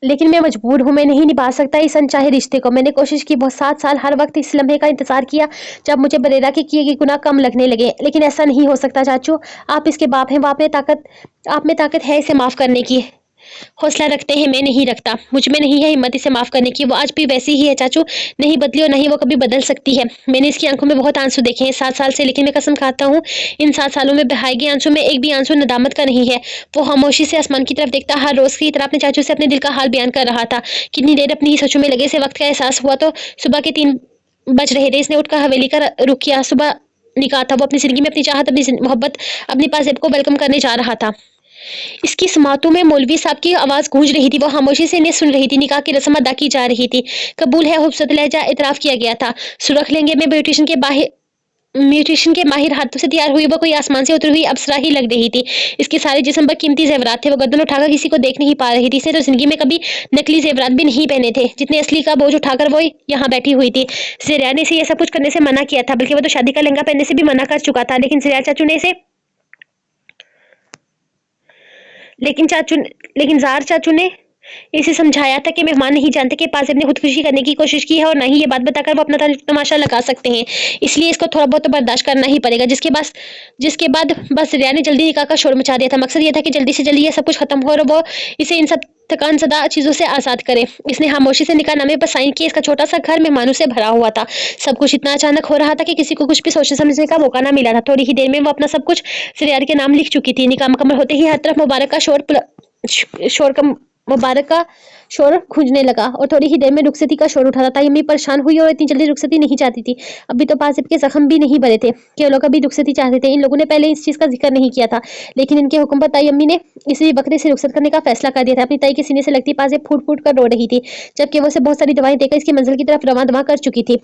लेकिन मैं मजबूर हूँ। मैं नहीं निभा सकता इस अनचाहे रिश्ते को। मैंने कोशिश की, बहुत 7 साल हर वक्त इस लम्हे का इंतजार किया जब मुझे बरेरा के किए गए गुनाह कम लगने लगे, लेकिन ऐसा नहीं हो सकता चाचू। आप इसके बाप हैं, आप में ताकत है इसे माफ करने की। हौसला रखते हैं, मैं नहीं रखता। मुझ में नहीं है हिम्मत इसे माफ करने की। वो आज भी वैसी ही है चाचू, नहीं बदली और नहीं वो कभी बदल सकती है। मैंने इसकी आंखों में बहुत आंसू देखे हैं 7 साल से, लेकिन मैं कसम खाता हूँ इन 7 सालों में बहाए गए आंसू में एक भी आंसू नदामत का नहीं है। वो खामोशी से आसमान की तरफ देखता, हर रोज की तरह अपने चाचू से अपने दिल का हाल बयान कर रहा था। कितनी देर अपनी ही सोचों में लगे, से वक्त का एहसास हुआ तो सुबह के 3 बज रहे थे। इसने उठकर हवेली का रुख किया। सुबह निकाह था। वो अपनी जिंदगी में अपनी चाहत, अपनी मोहब्बत, अपनी पाजेब को वेलकम करने जा रहा था। इसकी समातों में मौलवी साहब की आवाज गूंज रही थी। वो खामोशी से इन्हें सुन रही थी। निकाह की रस्म अदा की जा रही थी। कबूल है खूबसूरत लहजा इतराफ किया गया था। सुरख लेंगे में ब्यूटिशियन के माहिर हाथों से तैयार हुई वो कोई आसमान से उतरी हुई अप्सरा ही लग रही थी। इसके सारे जिस्म पर कीमती जेवरात थे। वो गर्दन उठाकर किसी को देख नहीं पा रही थी। इसने तो जिंदगी में कभी नकली जेवरात भी नहीं पहने थे। जितने असली का बोझ उठाकर वो यहाँ बैठी हुई थी। ज़रिया ने इसे ये सब कुछ करने से मना किया था, बल्कि वो तो शादी का लहंगा पहनने से भी मना कर चुका था। लेकिन जार चाचू ने इसे समझाया था कि मेहमान नहीं जानते कि पाजिब ने खुदकुशी करने की कोशिश की है और ना ही ये बात बताकर वो अपना तमाशा लगा सकते हैं। इसलिए इसको थोड़ा बहुत तो बर्दाश्त करना ही पड़ेगा। जिसके बाद बस रिया ने जल्दी निकाह का शोर मचा दिया था। मकसद ये था कि जल्दी से जल्दी ये सब कुछ खत्म हो और वो इसे इन सब थकान सदा चीजों से आजाद करे। इसने खामोशी से निकाह नामे पर साइन किया। इसका छोटा सा घर मेहमानों से भरा हुआ था। सब कुछ इतना अचानक हो रहा था कि किसी को कुछ भी सोचने समझने का मौका ना मिला था। थोड़ी ही देर में वो अपना सब कुछ सिरियार के नाम लिख चुकी थी। निकाह मुकम्मल होते ही हर तरफ मुबारक का शोर गूंजने लगा और थोड़ी ही देर में रुखसती का शोर उठा था। तायम्मी परेशान हुई और इतनी जल्दी रुखसती नहीं चाहती थी। अभी तो पाजिब के जख्म भी नहीं भरे थे कि लोग अभी रुखसती चाहते थे। इन लोगों ने पहले इस चीज का जिक्र नहीं किया था, लेकिन इनके हुक्म पर तायम्मी ने इसी बकरे से रुखसत करने का फैसला कर दिया था। अपनी ताई के सीने से लगती पाजिब फूट फूट कर रो रही थी, जबकि वो उसे बहुत सारी दवाएं देकर इसकी मंजिल की तरफ रवां दवा कर चुकी थी।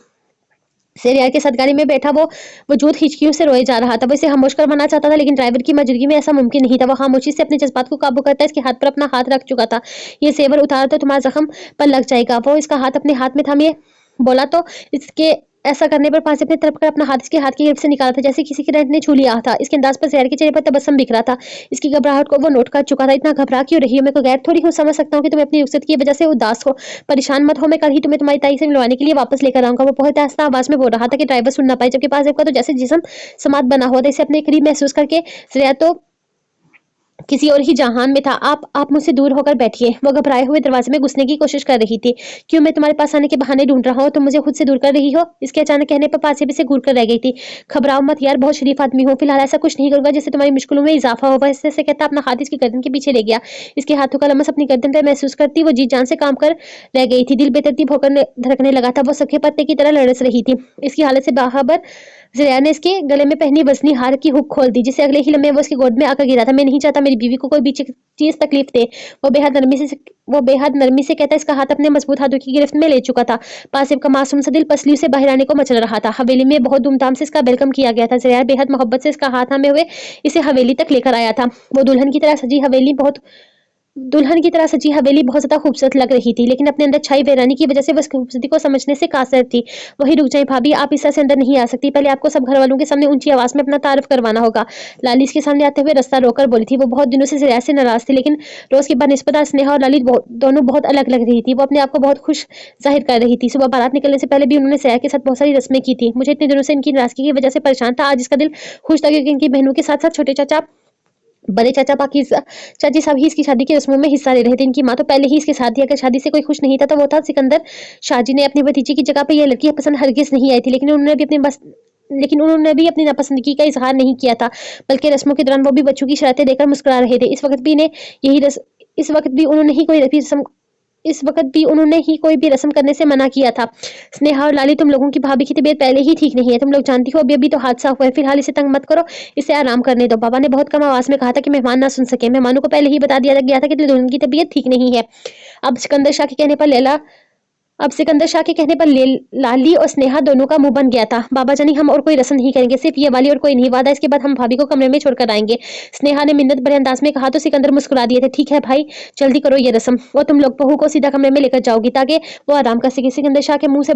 शेरियार के साथ गाड़ी में बैठा वो वजूद हिचकियों से रोए जा रहा था। वो इसे खामोश करवाना चाहता था, लेकिन ड्राइवर की मौजूदगी में ऐसा मुमकिन नहीं था। वो खामोशी से अपने जज्बात को काबू करता इसके हाथ पर अपना हाथ रख चुका था। ये सेवर उतार तो तुम्हारा जख्म पर लग जाएगा। वो इसका हाथ अपने हाथ में थामिए बोला तो इसके ऐसा करने पर पास अपने तरफ कर अपना हाथ इसके हाथ की गिरफ्त से निकाला था, जैसे किसी करंट ने छू लिया था। इसके अंदाज पर शेरियार के चेहरे पर तबस्सुम दिख रहा था। इसकी घबराहट को वो नोट कर चुका था। इतना घबरा क्यों रही हो? मैं कोई गैर थोड़ी हूँ, समझ सकता हूँ कि तुम अपनी रुखसत की वजह से उदास हो। परेशान मत हो, मैं कल ही तुम्हें तुम्हारी ताई से मिलवाने के लिए वापस लेकर आऊंगा। वो बहुत आहिस्ता आवाज में बोल रहा था कि ड्राइवर सुन ना पाए, जबकि पास का तो जैसे जिस्म समात बना हुआ था। इसे अपने करीब महसूस करके शेरियार तो किसी और ही जहान में था। आप मुझसे दूर होकर बैठिए। वो घबराए हुए दरवाजे में घुसने की कोशिश कर रही थी। क्यों मैं तुम्हारे पास आने के बहाने ढूंढ रहा हूँ, तुम मुझे खुद से दूर कर रही हो? इसके अचानक कहने पर पासे भी से घूर कर रह गई थी। घबराओ मत यार, बहुत शरीफ आदमी हो, फिलहाल ऐसा कुछ नहीं करूंगा जिससे तुम्हारी मुश्किलों में इजाफा हो। वैसे ऐसे कहता अपना हाथ इसकी गर्दन के पीछे ले गया। इसके हाथों का लमस अपनी गर्दन पर महसूस करती वो जी जान से काम कर रह गई थी। दिल बेतरतीब होकर धड़कने लगा था। वो सूखे पत्ते की तरह लड़स रही थी। इसकी हालत से बाखबर ज़रिया ने इसके गले में पहनी वजनी हार की हुक खोल दी, जिससे अगले ही लम्हे वो उसकी गोद में आकर गिरा था। मैं नहीं चाहता मेरी बीवी को कोई भी चीज तकलीफ दे, वो बेहद नरमी से कहता इसका हाथ अपने मजबूत हाथों की गिरफ्त में ले चुका था। पासिब का मासूम सा दिल पसलियों से बाहर आने को मचल रहा था। हवेली में बहुत धूमधाम से इसका वेलकम किया गया था। ज़रिया बेहद मोहब्बत से इसका हाथ थामे हुए इसे हवेली तक लेकर आया था। वो दुल्हन की तरह सजी हवेली बहुत ज्यादा खूबसूरत लग रही थी, लेकिन अपने अंदर छाई वीरानी की वजह से वो खूबसूरती को समझने से कासर थी। वही रुक जाए भाभी, आप इस तरह से अंदर नहीं आ सकती। पहले आपको सब घर वालों के सामने ऊंची आवाज में अपना तारुफ करवाना होगा। लाली इसके सामने आते हुए रास्ता रोकर बोली थी। वो बहुत दिनों से ज़रिया से नाराज थी, लेकिन रोज की बनिस्बत स्नेहा और लाली दोनों बहुत अलग लग रही थी। वो अपने आप को बहुत खुश जाहिर कर रही थी। सुबह बारात निकलने से पहले भी उन्होंने ज़रिया के साथ बहुत सारी रस्में की थी। मुझे इतने दिनों से इनकी नाराजगी की वजह से परेशान था। आज इसका दिल खुश था क्योंकि इनकी बहनों के साथ साथ छोटे चाचा, बड़े चाचा, पाकिज़ा चाची सभी इसकी शादी की रस्मों में हिस्सा ले रहे थे। इनकी माँ तो पहले ही इसके साथ थी। अगर शादी से कोई खुश नहीं था तो वो था सिकंदर शाहजी ने। अपनी भतीजी की जगह पे यह लड़की पसंद हरगिज नहीं आई थी, लेकिन उन्होंने भी अपनी नापसंदगी का इजहार नहीं किया था, बल्कि रस्मों के दौरान वो भी बच्चों की शरारतें देकर मुस्कुरा रहे थे। इस वक्त भी उन्होंने ही कोई भी रस्म करने से मना किया था। स्नेहा और लाली, तुम लोगों की भाभी की तबीयत पहले ही ठीक नहीं है, तुम लोग जानती हो। अभी अभी तो हादसा हुआ है, फिलहाल इसे तंग मत करो, इसे आराम करने दो। बाबा ने बहुत कम आवाज में कहा था कि मेहमान ना सुन सके। मेहमानों को पहले ही बता दिया गया था कि दुल्हन की तबीयत ठीक नहीं है। अब सिकंदर शाह के कहने पर लाली और स्नेहा दोनों का मुंह बन गया था। बाबा जानी, हम और कोई रस्म नहीं करेंगे, सिर्फ ये वाली और कोई नहीं। वादा, इसके बाद हम भाभी को कमरे में छोड़कर आएंगे। स्नेहा ने मिन्नत भरे अंदाज में कहा तो सिकंदर मुस्कुरा दिए थे। ठीक है भाई, जल्दी करो ये रस्म, और तुम लोग बहू को सीधा कमरे में लेकर जाओगी ताकि वो आराम कर सके। सिकंदर शाह के मुंह से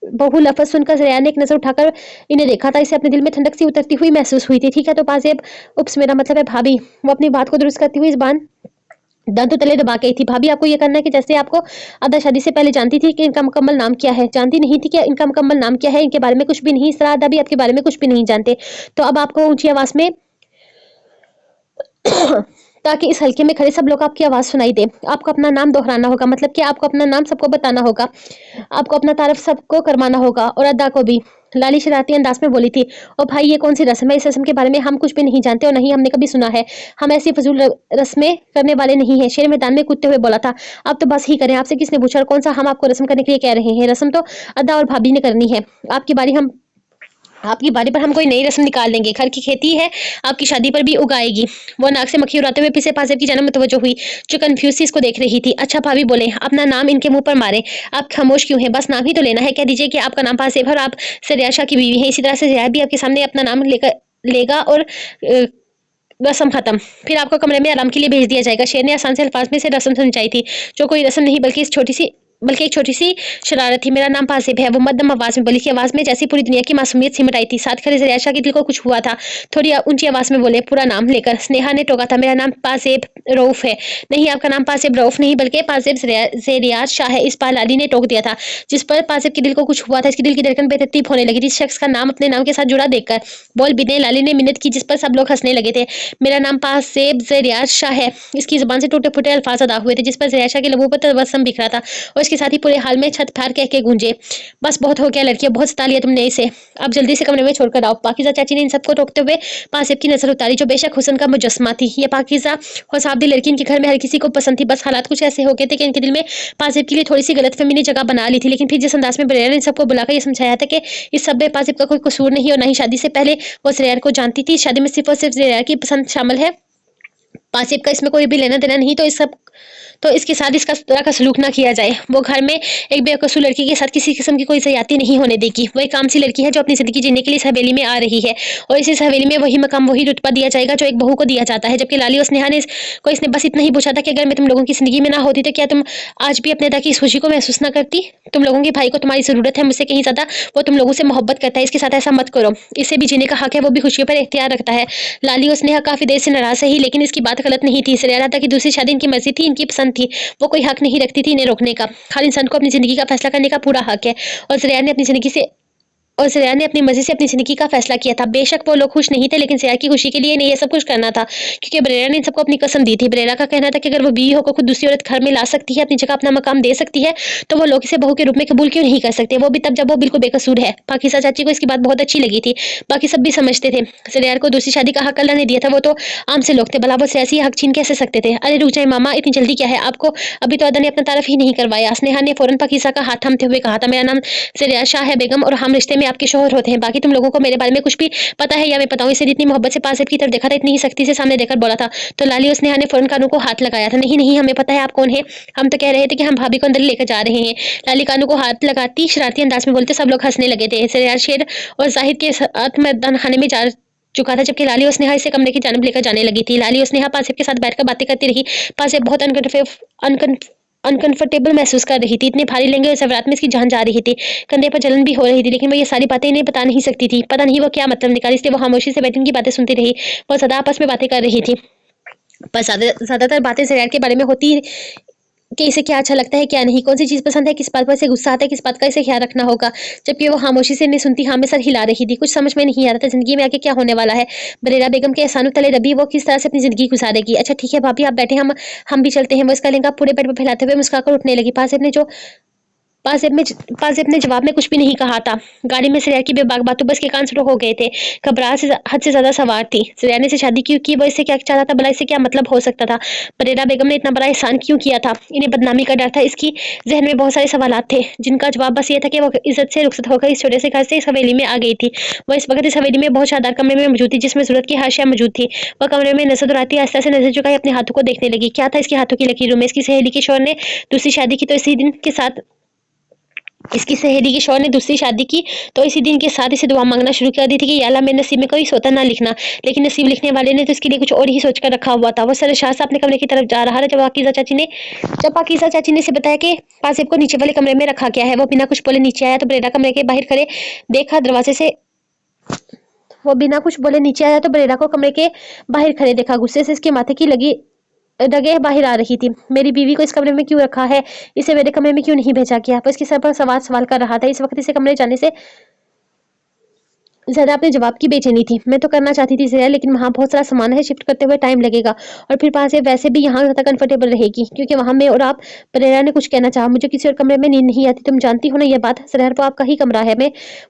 बहु लफ्ज सुनकर ज़रिया ने एक नजर उठाकर इन्हें देखा था। इसे अपने दिल में ठंडक सी उतरती हुई महसूस हुई थी। ठीक है तो पाजेब, उप्स मेरा मतलब है भाभी। वो अपनी बात को दुरुस्त करती हुई ज़बान दांतों तले दबा गई थी। भाभी, आपको ये करना है कि जैसे आपको अदा शादी से पहले जानती थी कि इनका मुकम्मल नाम क्या है, जानती नहीं थी कि इनका मुकम्मल नाम क्या है, इनके बारे में कुछ भी नहीं। सरा अदा भी आपके बारे में कुछ भी नहीं जानते। तो अब आपको ऊंची आवाज में ताकि इस हल्के में खड़े सब लोग आपकी आवाज सुनाई दे। आपको अपना नाम दोहराना होगा, मतलब कि आपको अपना नाम सबको बताना होगा। आपको अपना तारफ सबको करवाना होगा, और अदा को भी। लाली शरारती अंदाज में बोली थी। और भाई, ये कौन सी रस्म है? इस रस्म के बारे में हम कुछ भी नहीं जानते और नहीं हमने कभी सुना है। हम ऐसी फजूल रस्में करने वाले नहीं है। शेर मैदान में कूदते हुए बोला था। अब तो बस ही करें, आपसे किसने पूछा और कौन सा हम आपको रस्म करने के लिए कह रहे हैं? रस्म तो अदा और भाभी ने करनी है। आपकी बारी पर हम कोई नई रस्म निकाल लेंगे। घर की खेती है, आपकी शादी पर भी उगाएगी। वो नाक से मक्खी उड़ाते हुए पीछे पासेब की जानब मुतवज्जो हुई, जो कंफ्यूज सी इसको देख रही थी। अच्छा भाभी, बोले, अपना नाम इनके मुंह पर मारे। आप खामोश क्यों हैं? बस नाम ही तो लेना है। कह दीजिए कि आपका नाम पासेब है और आप ज़रिया शाह की बीवी हैं। इसी तरह से ज़रिया भी आपके सामने अपना नाम लेगा और रस्म खत्म। फिर आपको कमरे में आराम के लिए भेज दिया जाएगा। शेर ने आसान से अल्फाज में से रस्म समझाई थी, जो कोई रस्म नहीं बल्कि एक छोटी सी शरारत थी। मेरा नाम पासेब है, वो मध्यम आवाज में बोली। की आवाज में जैसी पूरी दुनिया की मासूमियत सिमट आई थी। साथ खड़े ज़रिया शाह के दिल को कुछ हुआ था। थोड़ी ऊंची आवाज में बोले, पूरा नाम लेकर। स्नेहा ने टोका था। मेरा नाम पासेब रऊफ है। नहीं, आपका नाम पासेब रऊफ नहीं बल्कि पासेब ज़रिया शाह है, इस पर लाली ने टोक दिया था, जिस पर पासेब के दिल को कुछ हुआ था। इसके दिल की धड़कन बेतरतीब होने लगी थी शख्स का नाम अपने नाम के साथ जुड़ा देखकर। बोल बिदने लाली ने मिन्नत की, जिस पर सब लोग हंसने लगे थे। मेरा नाम पासेब ज़रिया शाह है। इसकी जुबान से टूटे फूटे अल्फाज अदा हुए थे, जिस पर ज़रिया शाह के लबों पर तबस्सुम बिखरा था, और इसके साथ ही पूरे हाल में छत फाड़ कह के गूंजे। बस बहुत हो गया लड़कियां, बहुत सता लिया तुमने इसे, अब जल्दी से कमरे में छोड़कर आओ। पाकिज़ा चाची ने इन सबको रोकते हुए पासेब की नजर उतारी, जो बेशक हुस्न का मुजस्मा थी। ये पाकिज़ा खुशाबदी लड़की इनके घर में हर किसी को पसंद थी। बस हालात कुछ ऐसे हो गए थे कि इनके दिल में पासेब के लिए थोड़ी सी गलतफहमी ने जगह बना ली थी। लेकिन फिर जिस अंदाज में बरेर ने इन सबको बुलाकर ये समझाया था कि इस सब में पासेब का कोई कसूर नहीं, और ना ही शादी से पहले वो ज़रिया को जानती थी। शादी में सिर्फ और सिर्फ ज़रिया की पसंद शामिल है, पासेब का इसमें कोई भी लेना देना नहीं। तो इसके साथ इसका तरह का सलूक ना किया जाए। वो घर में एक बेकसूर लड़की के साथ किसी किस्म की कोई ज़्यादती नहीं होने देगी। वो एक काम सी लड़की है जो अपनी ज़िंदगी जीने के लिए इस हवेली में आ रही है, और इस हवेली में वही मकाम, वही रुतबा दिया जाएगा जो एक बहू को दिया जाता है। जबकि लाली और स्नेहा ने इसने बस इतना ही पूछा था कि अगर मैं तुम लोगों की ज़िंदगी में ना होती तो क्या तुम आज भी अपने अदा की इस खुशी को महसूस ना करती? तुम लोगों के भाई को तुम्हारी ज़रूरत है, मुझसे कहीं ज़्यादा वो तुम लोगों से मोहब्बत करता है। इसके साथ ऐसा मत करो, इसे भी जीने का हक है, वो भी खुशियों पर इख्तियार रखता है। लाली और स्नेहा काफ़ी देर से नाराज़ रही, लेकिन इसकी बात गलत नहीं थी। ज़रिया अदा की दूसरी शादी इनकी मर्जी थी, इनकी पसंद थी। वो कोई हक नहीं रखती थी इन्हें रोकने का। हर इंसान को अपनी ज़िंदगी का फैसला करने का पूरा हक है, और ज़रिया ने अपनी ज़िंदगी से और ज़रिया ने अपनी मर्जी से अपनी जिंदगी का फैसला किया था। बेशक वो लोग खुश नहीं थे, लेकिन ज़रिया की खुशी के लिए इन्हें ये सब कुछ करना था, क्योंकि बरेरा ने इन सबको अपनी कसम दी थी। बरेरा का कहना था कि अगर वो बीवी होकर खुद दूसरी औरत घर में ला सकती है, अपनी जगह अपना मकाम दे सकती है, तो वो लोग इसे बहू के रूप में कबूल क्यों नहीं कर सकते, वो भी तब जब वो बिल्कुल बेकसूर है। पाकिज़ा चाची को इसकी बात बहुत अच्छी लगी थी। बाकी सब भी समझते थे ज़रिया को दूसरी शादी का हक अल्लाह ने दिया था, वो तो आम से लोग थे, भला वो सियासी हक छीन कैसे सकते थे। अरे रुक जाए मामा, इतनी जल्दी क्या है आपको, अभी तो अदा ने अपना तारफ ही नहीं करवाया। स्नेहा ने फौरन पाकिज़ा का हाथ थामते हुए कहा था, मेरा नाम ज़रिया शाह है बेगम, और हम रिश्ते में आपके शौहर होते हैं। बाकी तुम लोगों को मेरे बारे में कुछ भी पता है या मैं बताऊं? इसे जितनी मोहब्बत से पासेब की तरफ देखा था, इतनी ही सख्ती से सामने देखकर बोला था। तो लाली और स्नेहा ने फौरन कानू को हाथ लगाया था। नहीं नहीं, हमें पता है आप कौन है, हम तो कह रहे थे कि हम भाभी को अंदर लेकर जा रहे हैं। लाली कानू को हाथ लगाती शरारती अंदाज में बोलते सब लोग हंसने लगे थे। ज़रिया शेर और जाहिद के साथ मैदान खाने में जा चुका था, जबकि लाली और स्नेहा इसे कमरे की जानब लेकर जाने लगी थी। लाली और स्नेहा पासेब के साथ बैठकर बातें करती रही। पासेब बहुत अनकंफर्टेबल महसूस कर रही थी। इतने भारी लहंगे और ज़ेवरात में इसकी जान जा रही थी, कंधे पर जलन भी हो रही थी, लेकिन वो ये सारी बातें इन्हें बता नहीं सकती थी। पता नहीं वो क्या मतलब निकाली, इसलिए वो खामोशी से बैठी इनकी बातें सुनती रही। वो सदा आपस में बातें कर रही थी, पर ज्यादातर बातें ज़रिया के बारे में होती कि इसे क्या अच्छा लगता है, क्या नहीं, कौन सी चीज़ पसंद है, किस बात पर इसे गुस्सा आता है, किस बात का इसे ख्याल रखना होगा। जबकि वो खामोशी से नहीं सुनती, हाँ में सर हिला रही थी। कुछ समझ में नहीं आ रहा था जिंदगी में आगे क्या होने वाला है। बरेरा बेगम के एहसानों तले दबी वो किस तरह से अपनी जिंदगी गुजारेगी। अच्छा ठीक है भाभी, आप बैठे, हम भी चलते हैं। वो इसका लहंगा पूरे बेड पर फैलाते हुए मुस्कुराकर उठने लगी। पासेब ने जवाब में कुछ भी नहीं कहा था। गाड़ी में ज़रिया की बेबाक बातों बस के कान शुरू हो गए थे। घबराहट से हद से ज्यादा सवार थी। ज़रिया ने इसे शादी क्यों की, वो इससे क्या चाहता था, भला इससे क्या मतलब हो सकता था। बरेरा बेगम ने इतना बड़ा एहसान क्यों किया था, इन्हें बदनामी का डर था। इसकी जहन में बहुत सारे सवाल थे, जिनका जवाब बस ये था कि वो इज्जत से रुखसत होकर इस छोटे से घर से इस हवेली में आ गई थी। वो इस वक्त इस हवेली में बहुत शानदार कमरे में मौजूद थी, जिसमें जरूरत की हर शय मौजूद थी। वह कमरे में नजर आती आस्ते से नजर झुकाई अपने हाथों को देखने लगी। क्या था इसके हाथों की लकीरों में? इसकी सहेली के शौहर ने दूसरी शादी की तो इसी दिन के साथ इसकी सहेली के शौहर ने दूसरी शादी की तो इसी दिन के साथ इसे दुआ मांगना शुरू कर दी थी कि या अल्लाह मेरे नसीब में कोई सोता ना लिखना। लेकिन नसीब लिखने वाले ने तो इसके लिए कुछ और ही सोच कर रखा हुआ था। वो सरशाह से अपने कमरे की तरफ जा रहा था जब पाकिज़ा चाची ने इसे बताया कि पासेब को नीचे वाले कमरे में रखा गया है। वो बिना कुछ बोले नीचे आया तो बरेरा कमरे के बाहर खड़े देखा दरवाजे से वो बिना कुछ बोले नीचे आया तो बरेरा को कमरे के बाहर खड़े देखा। गुस्से से इसके माथे की लगी डगे बाहर आ रही थी। मेरी बीवी को इस कमरे में क्यों रखा है, इसे मेरे कमरे में क्यों नहीं भेजा गया? वो इसके सर पर सवाल कर रहा था। इस वक्त इसे कमरे जाने से ज़्यादा अपने जवाब की बेचैनी थी। मैं तो करना चाहती थी ज़रिया, लेकिन वहाँ बहुत सारा सामान है, शिफ्ट करते हुए टाइम लगेगा, और फिर पास से वैसे भी यहाँ ज़्यादा कंफर्टेबल रहेगी, क्योंकि वहाँ मैं और आप। बरेरा ने कुछ कहना चाहा। मुझे किसी और कमरे में नींद नहीं आती, तुम जानती हो ना ये बात। ज़रिया, वो आपका ही कमरा है,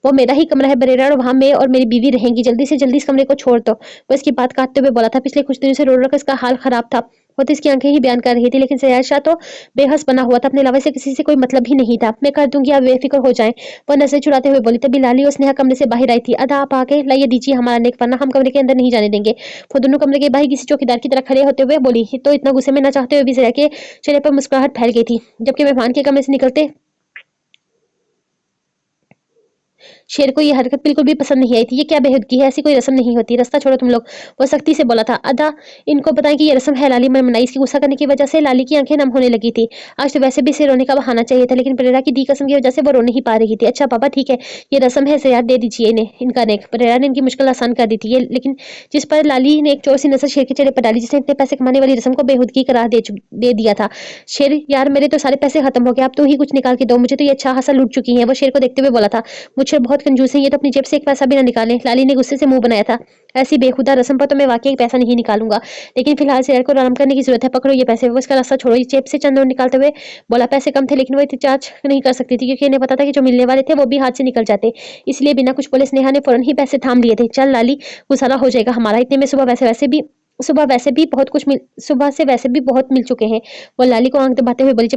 वो मेरा ही कमरा है बरेरा, और वहाँ मैं और मेरी बीवी रहेंगी। जल्दी से जल्दी इस कमरे को छोड़ दो। वो इसकी बात काटते हुए बोला था। पिछले कुछ दिनों से रो रो कर इसका हाल खराब था। वो तो इसकी आंखें ही बयान कर रही थी, लेकिन ज़रिया शाह तो बेहस बना हुआ था। अपने अलावा से किसी से कोई मतलब ही नहीं था। मैं कर दूंगी, आप बेफिक्र हो जाएं। वो नजर चुराते हुए बोली। तभी लाली और स्नेहा कमरे से बाहर आई थी। अदा आप आके लाइए दीजिए हमारा नेक, वरना हम कमरे के अंदर नहीं जाने देंगे। वो दोनों कमरे के बाहर किसी चौकीदार की तरह खड़े होते हुए बोली। तो इतना गुस्से में न चाहते हुए भी ज़रिया के चेहरे पर मुस्कुराहट फैल गई थी। जबकि मेहमान के कमरे से निकलते शेर को ये हरकत बिल्कुल भी पसंद नहीं आई थी। ये क्या बेहूदगी है, ऐसी कोई रस्म नहीं होती, रास्ता छोड़ो तुम लोग। वो सख्ती से बोला था। अदा इनको बताएं कि ये रस्म है, लाली मन मनाई। इसकी गुस्सा करने की वजह से लाली की आंखें नम होने लगी थी। आज तो वैसे भी इसे रोने का बहाना चाहिए था, लेकिन बरेरा की दी कसम की वजह से वो रो नहीं पा रही थी। अच्छा पापा ठीक है, ये रस्म है, ज़रिया दे दीजिए इन्हें इनका नेक। बरेरा ने इनकी मुश्किल आसान कर दी थी ये, लेकिन जिस पर लाली ने एक चोर सी नजर शेर के चेहरे पर डाली, जिसने इतने पैसे कमाने वाली रस्म को बेहूदगी करार दे दिया था। शेर, यार मेरे तो सारे पैसे खत्म हो गए, अब तो ही कुछ निकाल के दो, मुझे तो ये अच्छा खासा लूट चुकी है। वो शेर को देखते हुए बोला था। मुझे बहुत कंजूस है, ये तो अपनी जेब से एक पैसा भी ना निकाले। लाली ने गुस्से से मुंह बनाया था। ऐसी बेखुदा रस्म पर तो मैं वाकई एक पैसा नहीं निकालूंगा, लेकिन फिलहाल ज़रिया को आराम करने की जरूरत है। पकड़ो ये पैसे। वो इसका रास्ता छोड़ो। इस जेब से चंद नोट निकालते हुए बोला। पैसे कम थे, लेकिन वो चार्ज नहीं कर सकती थी, क्योंकि इन्हें पता था कि जो मिलने वाले थे वो भी हाथ से निकल जाते। इसलिए बिना कुछ बोले स्नेहा ने फौरन ही पैसे थाम लिए थे। चल लाली, गुजारा हो जाएगा हमारा, इतने में सुबह से वैसे भी बहुत मिल चुके हैं। वो लाली को आंख दबाते हुए बोली,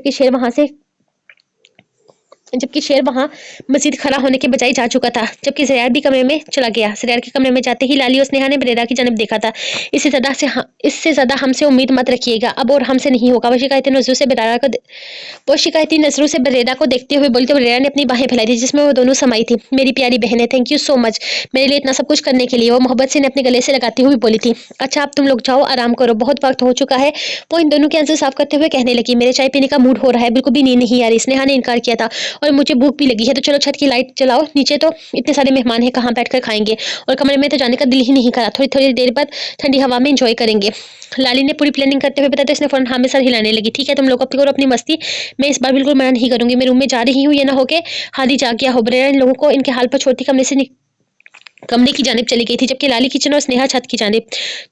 जबकि शेर वहां मजीद खड़ा होने के बजाय जा चुका था। जबकि ज़रिया भी कमरे में चला गया। ज़रिया के कमरे में जाते ही लाली और स्नेहा ने बरेरा की जानब देखा था। इससे ज्यादा हमसे उम्मीद मत रखिएगा, अब और हमसे नहीं होगा। वो शिकायती नजरों से बरेरा को देखते हुए बोली। तो बरेरा ने अपनी बाहें फैलाई थी, जिसमें वो दोनों समाई थी। मेरी प्यारी बहन है, थैंक यू सो मच मेरे लिए इतना सब कुछ करने के लिए। वो मोहब्बत से अपने गले से लगाती हुई बोली थी। अच्छा अब तुम लोग जाओ, आराम करो, बहुत वक्त हो चुका है। वो इन दोनों के आंसू साफ करते हुए कहने लगी। मेरे चाय पीने का मूड हो रहा है, बिल्कुल भी नींद नहीं आ रही। स्नेहा ने इनकार किया था और मुझे भूख भी लगी है, तो चलो छत की लाइट जलाओ, नीचे तो इतने सारे मेहमान हैं, कहाँ बैठकर खाएंगे, और कमरे में तो जाने का दिल ही नहीं करा। थोड़ी थोड़ी देर बाद ठंडी हवा में एंजॉय करेंगे। लाली ने पूरी प्लानिंग करते हुए बताया तो इसने फौरन हाँ में सर हिलाने लगी। ठीक है, तुम लोग अपनी करो अपनी मस्ती, मैं इस बार बिल्कुल मना नहीं करूंगी। मैं रूम में जा रही हूँ, ये ना हो के हादी जाग गया हो। बरेरा इन लोगों को इनके हाल पर छोड़ती कमरे की जानिब चली गई थी, जबकि लाली किचन और स्नेहा छत की जानिब।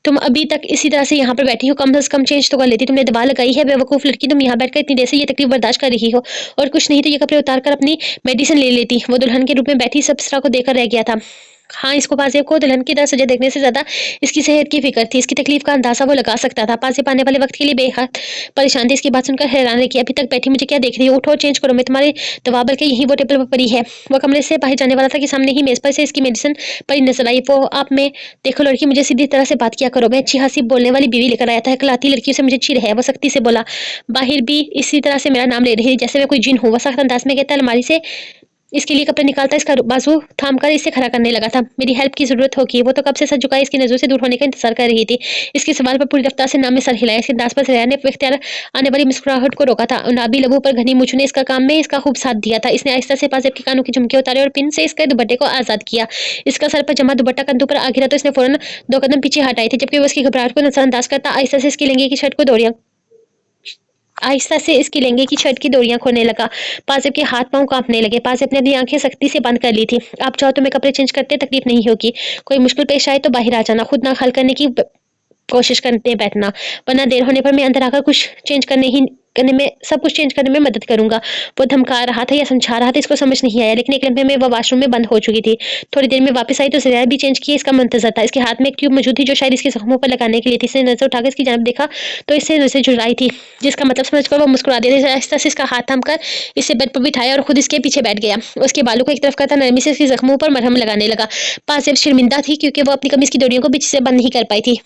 तुम अभी तक इसी तरह से यहाँ पर बैठी हो, कम से कम चेंज तो कर लेती। तुमने दबा लगाई है, बेवकूफ लड़की, तुम यहाँ बैठकर इतनी देर से ये तकलीफ बर्दाश्त कर रही हो, और कुछ नहीं तो ये कपड़े उतार कर अपनी मेडिसिन ले लेती। वो दुल्हन के रूप में बैठी सब तरह को देकर रह गया था। हाँ, इसको पाजेब को दुल्हन की तरह सजा देखने से ज्यादा इसकी सेहत की फिक्र थी। इसकी तकलीफ का अंदाजा वो लगा सकता था। पाजेब आने वाले वक्त के लिए बेहद परेशान थी। इसकी बात सुनकर हैरान रही कि अभी तक बैठी मुझे क्या देख रही हो, उठो चेंज करो, मैं तुम्हारे दवा बल्कि यही वो टेबल पर पड़ी है। वो कमरे से बाहर जाने वाला था कि सामने ही मेज पर से इसकी मेडिसिन पड़ी नजर आई। वो आप में देखो लड़की, मुझे सीधी तरह से बात किया करो, मैं अच्छी हंसी बोलने वाली बीवी लेकर आया था, कलाती लड़कियों से मुझे चिढ़ है। वो सख्ती से बोला। बाहर भी इसी तरह से मेरा नाम ले रही जैसे मैं कोई जिन हूँ। वो सख्त अंदाज में कहता, अलमारी से इसके लिए कपड़े निकालता, इसका बाजू थाम कर इससे खड़ा करने लगा था। मेरी हेल्प की जरूरत होगी। वो तो कब से सर झुकाए इसकी नजरों से दूर होने का इंतजार कर रही थी। इसके सवाल पर पूरी रफ्तार से नाम में सर हिलाया। इसके अंदाज पर सरेया ने इख्तियार आने वाली मुस्कुराहट को रोका था। नाबी लबों पर घनी मूंछों ने इसका काम में इसका खूब साथ दिया था। इसने आहिस्ता से पाजेब के कानों की झुमके उतारे और पिन से इसके दुपट्टे को आजाद किया। इसका सर पर जमा दुपट्टा कंधों पर आ गिरा तो इसने फौरन 2 कदम पीछे हटाए थे, जबकि वो इसकी घबराहट को नजरअंदाज करता आहिस्ता से इसके लहंगे की शर्ट को दौड़िया आहिस्ता से इसकी लहंगे की शर्ट की डोरियां खोलने लगा। पाजेब के हाथ पांव कांपने लगे। पाजेब ने अपनी आंखें सख्ती से बंद कर ली थी। आप चाहो तो मैं कपड़े चेंज करते, तकलीफ नहीं होगी। कोई मुश्किल पेश आए तो बाहर आ जाना, खुद ना हल करने की कोशिश करते बैठना, वरना देर होने पर मैं अंदर आकर कुछ चेंज करने में सब कुछ चेंज करने में मदद करूंगा। वो धमका रहा था या समझा रहा था, इसको समझ नहीं आया, लेकिन एक लम्हे में वो वॉशरूम में बंद हो चुकी थी। थोड़ी देर में वापस आई तो सरिया भी चेंज किए इसका मंतजर था। इसके हाथ में एक ट्यूब मौजूद थी जो शायद इसके जख्मों पर लगाने के लिए थी। इसने नजर उठाकर इसकी जानब देखा तो इससे नजर जुड़ाई थी, जिसका मतलब समझकर वो मुस्कुरा दे। आहिस्ता से इसका हाथ थम कर इसे बेड पर बिठाया और खुद इसके पीछे बैठ गया। उसके बालों को एक तरफ करता नरमी से इसके जख्मों पर मरहम लगाने लगा। पास शर्मिंदा थी क्योंकि वो अपनी कमीज की डोरियों को पीछे से बंद नहीं कर पाई थी।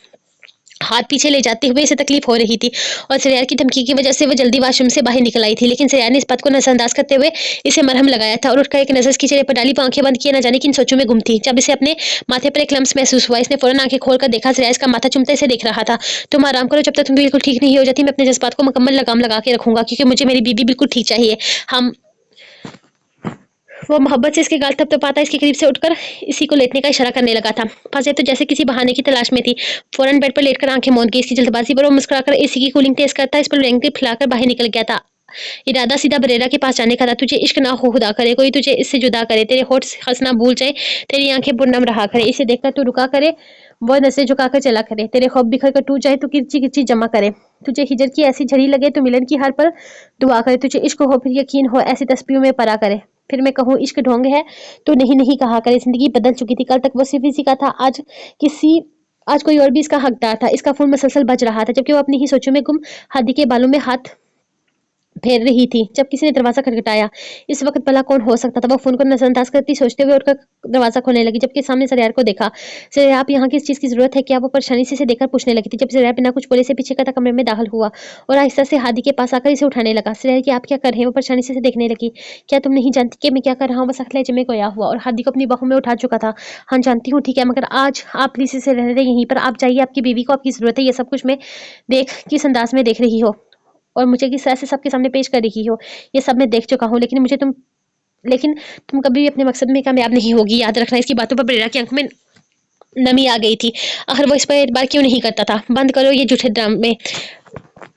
हाथ पीछे ले जाते हुए इसे तकलीफ हो रही थी और सरियार की धमकी की वजह से वो जल्दी वॉशरूम से बाहर निकल आई थी, लेकिन सरियार ने इस बात को नजरअंदाज करते हुए इसे मरहम लगाया था और उठकर एक नजर इसकी चेहरे पर डाली, आंखें बंद किए न जाने किन सोचों में गुम थी। जब इसे अपने माथे पर एक लम्स महसूस हुआ, इसने फौरन आंखें खोलकर देखा। सरियार इसका माथा चुमते इसे देख रहा था। तुम आराम करो, जब तक तुम बिल्कुल ठीक नहीं हो जाती मैं अपने जज्बात को मुकम्मल लगाम लगा के रखूंगा, क्योंकि मुझे मेरी बीबी बिल्कुल ठीक चाहिए। हम वो मोहब्बत से इसके गाल थपथपाता इसके करीब से उठकर इसी को लेटने का इशारा करने लगा था। फजेब तो जैसे किसी बहाने की तलाश में थी, फौरन बेड पर लेटकर आंखें मूंद गई। इसकी जल्दबाजी पर वो मुस्कुराकर एसी की कूलिंग तेज करता इस पर ब्लैंकेट फैलाकर बाहर निकल गया था। इरादा सीधा बरेरा के पास जाने का था। तुझे इश्क ना हो खुदा करे, कोई तुझे इससे जुदा करे, तेरे होठ हंसना भूल जाए, तेरी आंखें पुरनम रहा करे, इसे देखकर तू रुका करे, वो नसें झुकाकर चला करे, तेरे ख्वाब बिखर कर टूट जाए तो किरची किरची जमा करे, तुझे हिजर की ऐसी झड़ी लगे तो मिलन की हर पल दुआ करे, तुझे इश्क हो फिर यकीन हो ऐसी तस्बीहों में परा करे, फिर मैं कहूँ इश्क ढोंग है तो नहीं नहीं कहा करे। जिंदगी बदल चुकी थी। कल तक वो सिर्फ इसी का था, आज कोई और भी इसका हकदार था। इसका फोन मसलसल बज रहा था, जबकि वो अपनी ही सोचों में गुम हादी के बालों में हाथ फेर रही थी जब किसी ने दरवाजा खटखटाया। इस वक्त भला कौन हो सकता था? वो फोन को नजरअंदाज करती सोचते हुए उठकर दरवाजा खोलने लगी, जबकि सामने सरियार को देखा। सरियार, आप यहाँ किस चीज की जरूरत है? क्या? वो परेशानी से इसे देखकर पूछने लगी थी, जब सरियार बिना कुछ बोले से पीछे का कमरे में दाखिल हुआ और आहिस्ता से हादी के पास आकर इसे उठाने लगा। सरियार की आप क्या कर रहे हैं? वो परेशानी से इसे देखने लगी। क्या तुम नहीं जानती कि मैं क्या कर रहा हूँ? वो सख्त लहजे में गोया हुआ और हादी को अपनी बाहों में उठा चुका था। हाँ जानती हूँ, ठीक है, मगर आज आप प्लीज इसे रहने दें यहीं पर। आप जाइए, आपकी बीवी को आपकी जरूरत है। ये सब कुछ मैं देख किस अंदाज में देख रही हो और मुझे किस तरह से सबके सामने पेश कर रही हो, ये सब मैं देख चुका हूँ, लेकिन तुम कभी भी अपने मकसद में कामयाब नहीं होगी, याद रखना। इसकी बातों पर बरेरा की आंख में नमी आ गई थी। आखिर वो इस पर एतबार क्यों नहीं करता था? बंद करो ये झूठे ड्रामे,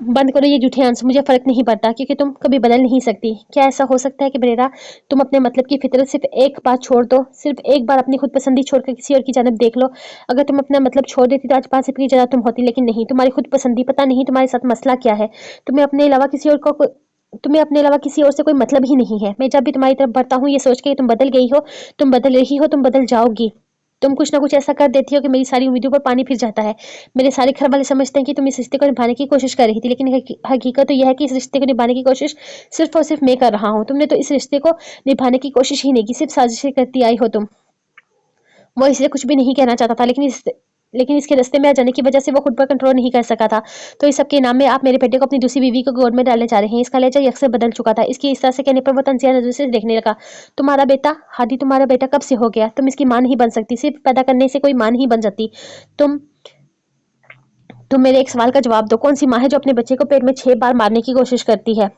बंद करो ये झूठे आंसू, मुझे फर्क नहीं पड़ता क्योंकि तुम कभी बदल नहीं सकती। क्या ऐसा हो सकता है कि बरेरा तुम अपने मतलब की फितरत सिर्फ एक बात छोड़ दो, सिर्फ एक बार अपनी खुद पसंदी छोड़कर किसी और की जानब देख लो। अगर तुम अपना मतलब छोड़ देती तो आज पास की जगह तुम होती, लेकिन नहीं, तुम्हारी खुद पसंदी, पता नहीं तुम्हारे साथ मसला क्या है। तुम्हें अपने अलावा किसी और से कोई मतलब ही नहीं है। मैं जब भी तुम्हारी तरफ बढ़ता हूँ ये सोच के तुम बदल गई हो, तुम बदल रही हो, तुम बदल जाओगी। तुम कुछ ना कुछ ऐसा कर देती हो कि मेरी सारी उम्मीदों पर पानी फिर जाता है। मेरे सारे घर वाले समझते हैं कि तुम इस रिश्ते को निभाने की कोशिश कर रही थी, लेकिन हकीकत तो यह है कि इस रिश्ते को निभाने की कोशिश सिर्फ और सिर्फ मैं कर रहा हूँ। तुमने तो इस रिश्ते को निभाने की कोशिश ही नहीं की, सिर्फ साजिशें करती आई हो तुम। वो इसलिए कुछ भी नहीं कहना चाहता था, लेकिन इसके रास्ते में आ जाने की वजह से वो खुद पर कंट्रोल नहीं कर सका था। तो इस सब के नाम में आप मेरे बेटे को अपनी दूसरी बीवी को गोद में डालने जा रहे हैं। इसका लहजा अक्सर बदल चुका था। इसकी इस तरह से कहने पर वो तंजिया नजर से देखने लगा। तुम्हारा बेटा हादी, तुम्हारा बेटा कब से हो गया? तुम इसकी मां नहीं बन सकती, सिर्फ पैदा करने से कोई मां नहीं बन जाती। तुम मेरे एक सवाल का जवाब दो, कौन सी माँ है जो अपने बच्चे को पेट में 6 बार मारने की कोशिश करती है?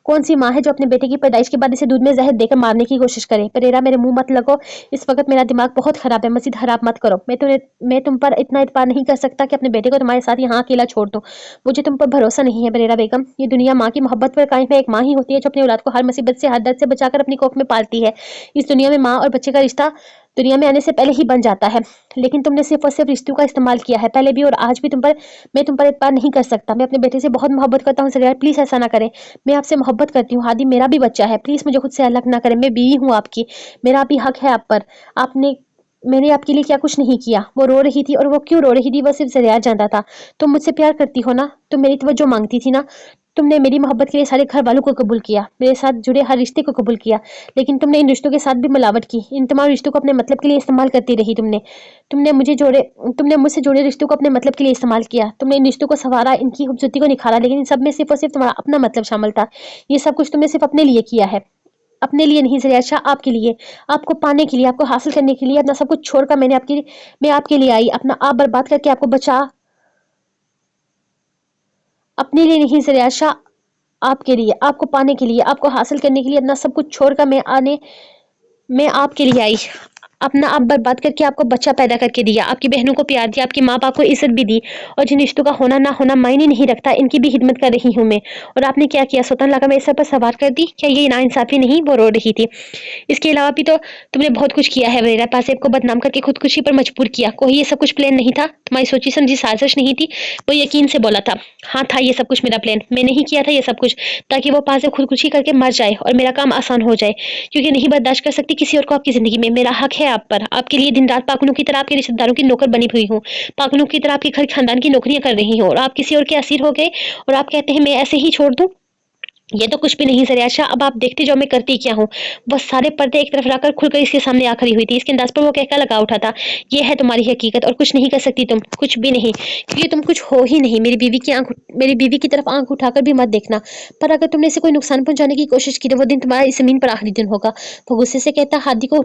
कौन सी माँ है जो अपने बेटे की पैदाइश के बाद इसे दूध में जहर देकर मारने की कोशिश करे? परेरा, मेरे मुंह मत लगो। इस वक्त मेरा दिमाग बहुत खराब है। मजीद खराब मत करो। मैं तुम पर इतना इतबार नहीं कर सकता कि अपने बेटे को तुम्हारे साथ यहाँ अकेला छोड़ दूं। मुझे तुम पर भरोसा नहीं है परेरा बेगम। ये दुनिया माँ की मोहब्बत पर कायम है। एक माँ ही होती है जो अपनी औलाद को हर मुसीबत से, हर दर्द से बचाकर अपनी कोख में पालती है। इस दुनिया में माँ और बच्चे का रिश्ता दुनिया में आने से पहले ही बन जाता है, लेकिन तुमने सिर्फ और सिर्फ रिश्तों का इस्तेमाल किया है, पहले भी और आज भी। मैं तुम पर इत्मीनान नहीं कर सकता। मैं अपने बेटे से बहुत मोहब्बत करता हूँ जरिया, प्लीज ऐसा ना करें। मैं आपसे मोहब्बत करती हूँ हादी, मेरा भी बच्चा है, प्लीज मुझे खुद से अलग ना करें। मैं बीवी हूँ आपकी, मेरा भी हक है आप पर। आपने मैंने आपके लिए क्या कुछ नहीं किया। वो रो रही थी, और वो क्यों रो रही थी वो सिर्फ जरिया जानता था। तुम मुझसे प्यार करती हो ना, तुम मेरी तवज्जो मांगती थी ना। तुमने मेरी मोहब्बत के लिए सारे घर वालों को कबूल किया, मेरे साथ जुड़े हर रिश्ते को कबूल किया, लेकिन तुमने इन रिश्तों के साथ भी मिलावट की। इन तमाम रिश्तों को अपने मतलब के लिए इस्तेमाल करती रही। तुमने मुझसे जुड़े रिश्तों को अपने मतलब के लिए इस्तेमाल किया। तुमने इन रिश्तों को संवारा, इनकी खूबसूरती को निखारा, लेकिन इन सब में सिर्फ और सिर्फ तुम्हारा अपना मतलब शामिल था। ये सब कुछ तुमने सिर्फ अपने लिए किया है, अपने लिए नहीं ज़रिया शाह, आपके लिए, आपको पाने के लिए, आपको हासिल करने के लिए। अपना सब कुछ छोड़कर मैं आपके लिए आई, अपना आप बर्बाद करके आपको बचा। अपने लिए नहीं ज़रिया शाह, आपके लिए, आपको पाने के लिए, आपको हासिल करने के लिए अपना सब कुछ छोड़कर मैं आपके लिए आई। अपना आप बर्बाद करके आपको बच्चा पैदा करके दिया, आपकी बहनों को प्यार दिया, आपके माँ बाप को इज्जत भी दी, और जिन रिश्तों का होना ना होना मायने नहीं रखता, इनकी भी खिदमत कर रही हूँ मैं। और आपने क्या किया? सुल्तान लगा मेरे सर पर सवार कर दी। क्या ये नाइंसाफी नहीं? वो रो रही थी। इसके अलावा भी तो तुमने बहुत कुछ किया है वगैरह, पासेब को बदनाम करके खुदकुशी पर मजबूर किया। कोई ये सब कुछ प्लान नहीं था? तुम्हारी सोची समझी साजिश नहीं थी? वो यकीन से बोला था, हाँ था ये सब कुछ मेरा प्लान। मैंने ही किया था ये सब कुछ, ताकि वो पासेब खुदकुशी करके मर जाए और मेरा काम आसान हो जाए, क्योंकि नहीं बर्दाश्त कर सकती किसी और को आपकी जिंदगी में। मेरा हक है आप पर, आपके लिए दिन रात पागलों की तरह आपके रिश्तेदारों की नौकर बनी हुई हूँ, पागलों की तरह आपके घर खानदान की नौकरियां कर रही हूँ, और आप किसी और के असीर हो गए, और आप कहते हैं मैं ऐसे ही छोड़ दूं? ये तो कुछ भी नहीं ज़रिया शाह। अब आप देखते जाओ मैं करती क्या हूँ। वो सारे पर्दे एक तरफ लाकर खुलकर इसके सामने आ खड़ी हुई थी। इसके अंदाज पर वो कहकर लगा उठा था, ये है तुम्हारी हकीकत, और कुछ नहीं कर सकती तुम, कुछ भी नहीं, क्योंकि तुम कुछ हो ही नहीं। मेरी बीवी की तरफ आंख उठाकर भी मत देखना, पर अगर तुमने इसे कोई नुकसान पहुंचाने की कोशिश की तो वो दिन तुम्हारा इस जमीन पर आखिरी दिन होगा। वो गुस्से से कहता हादी को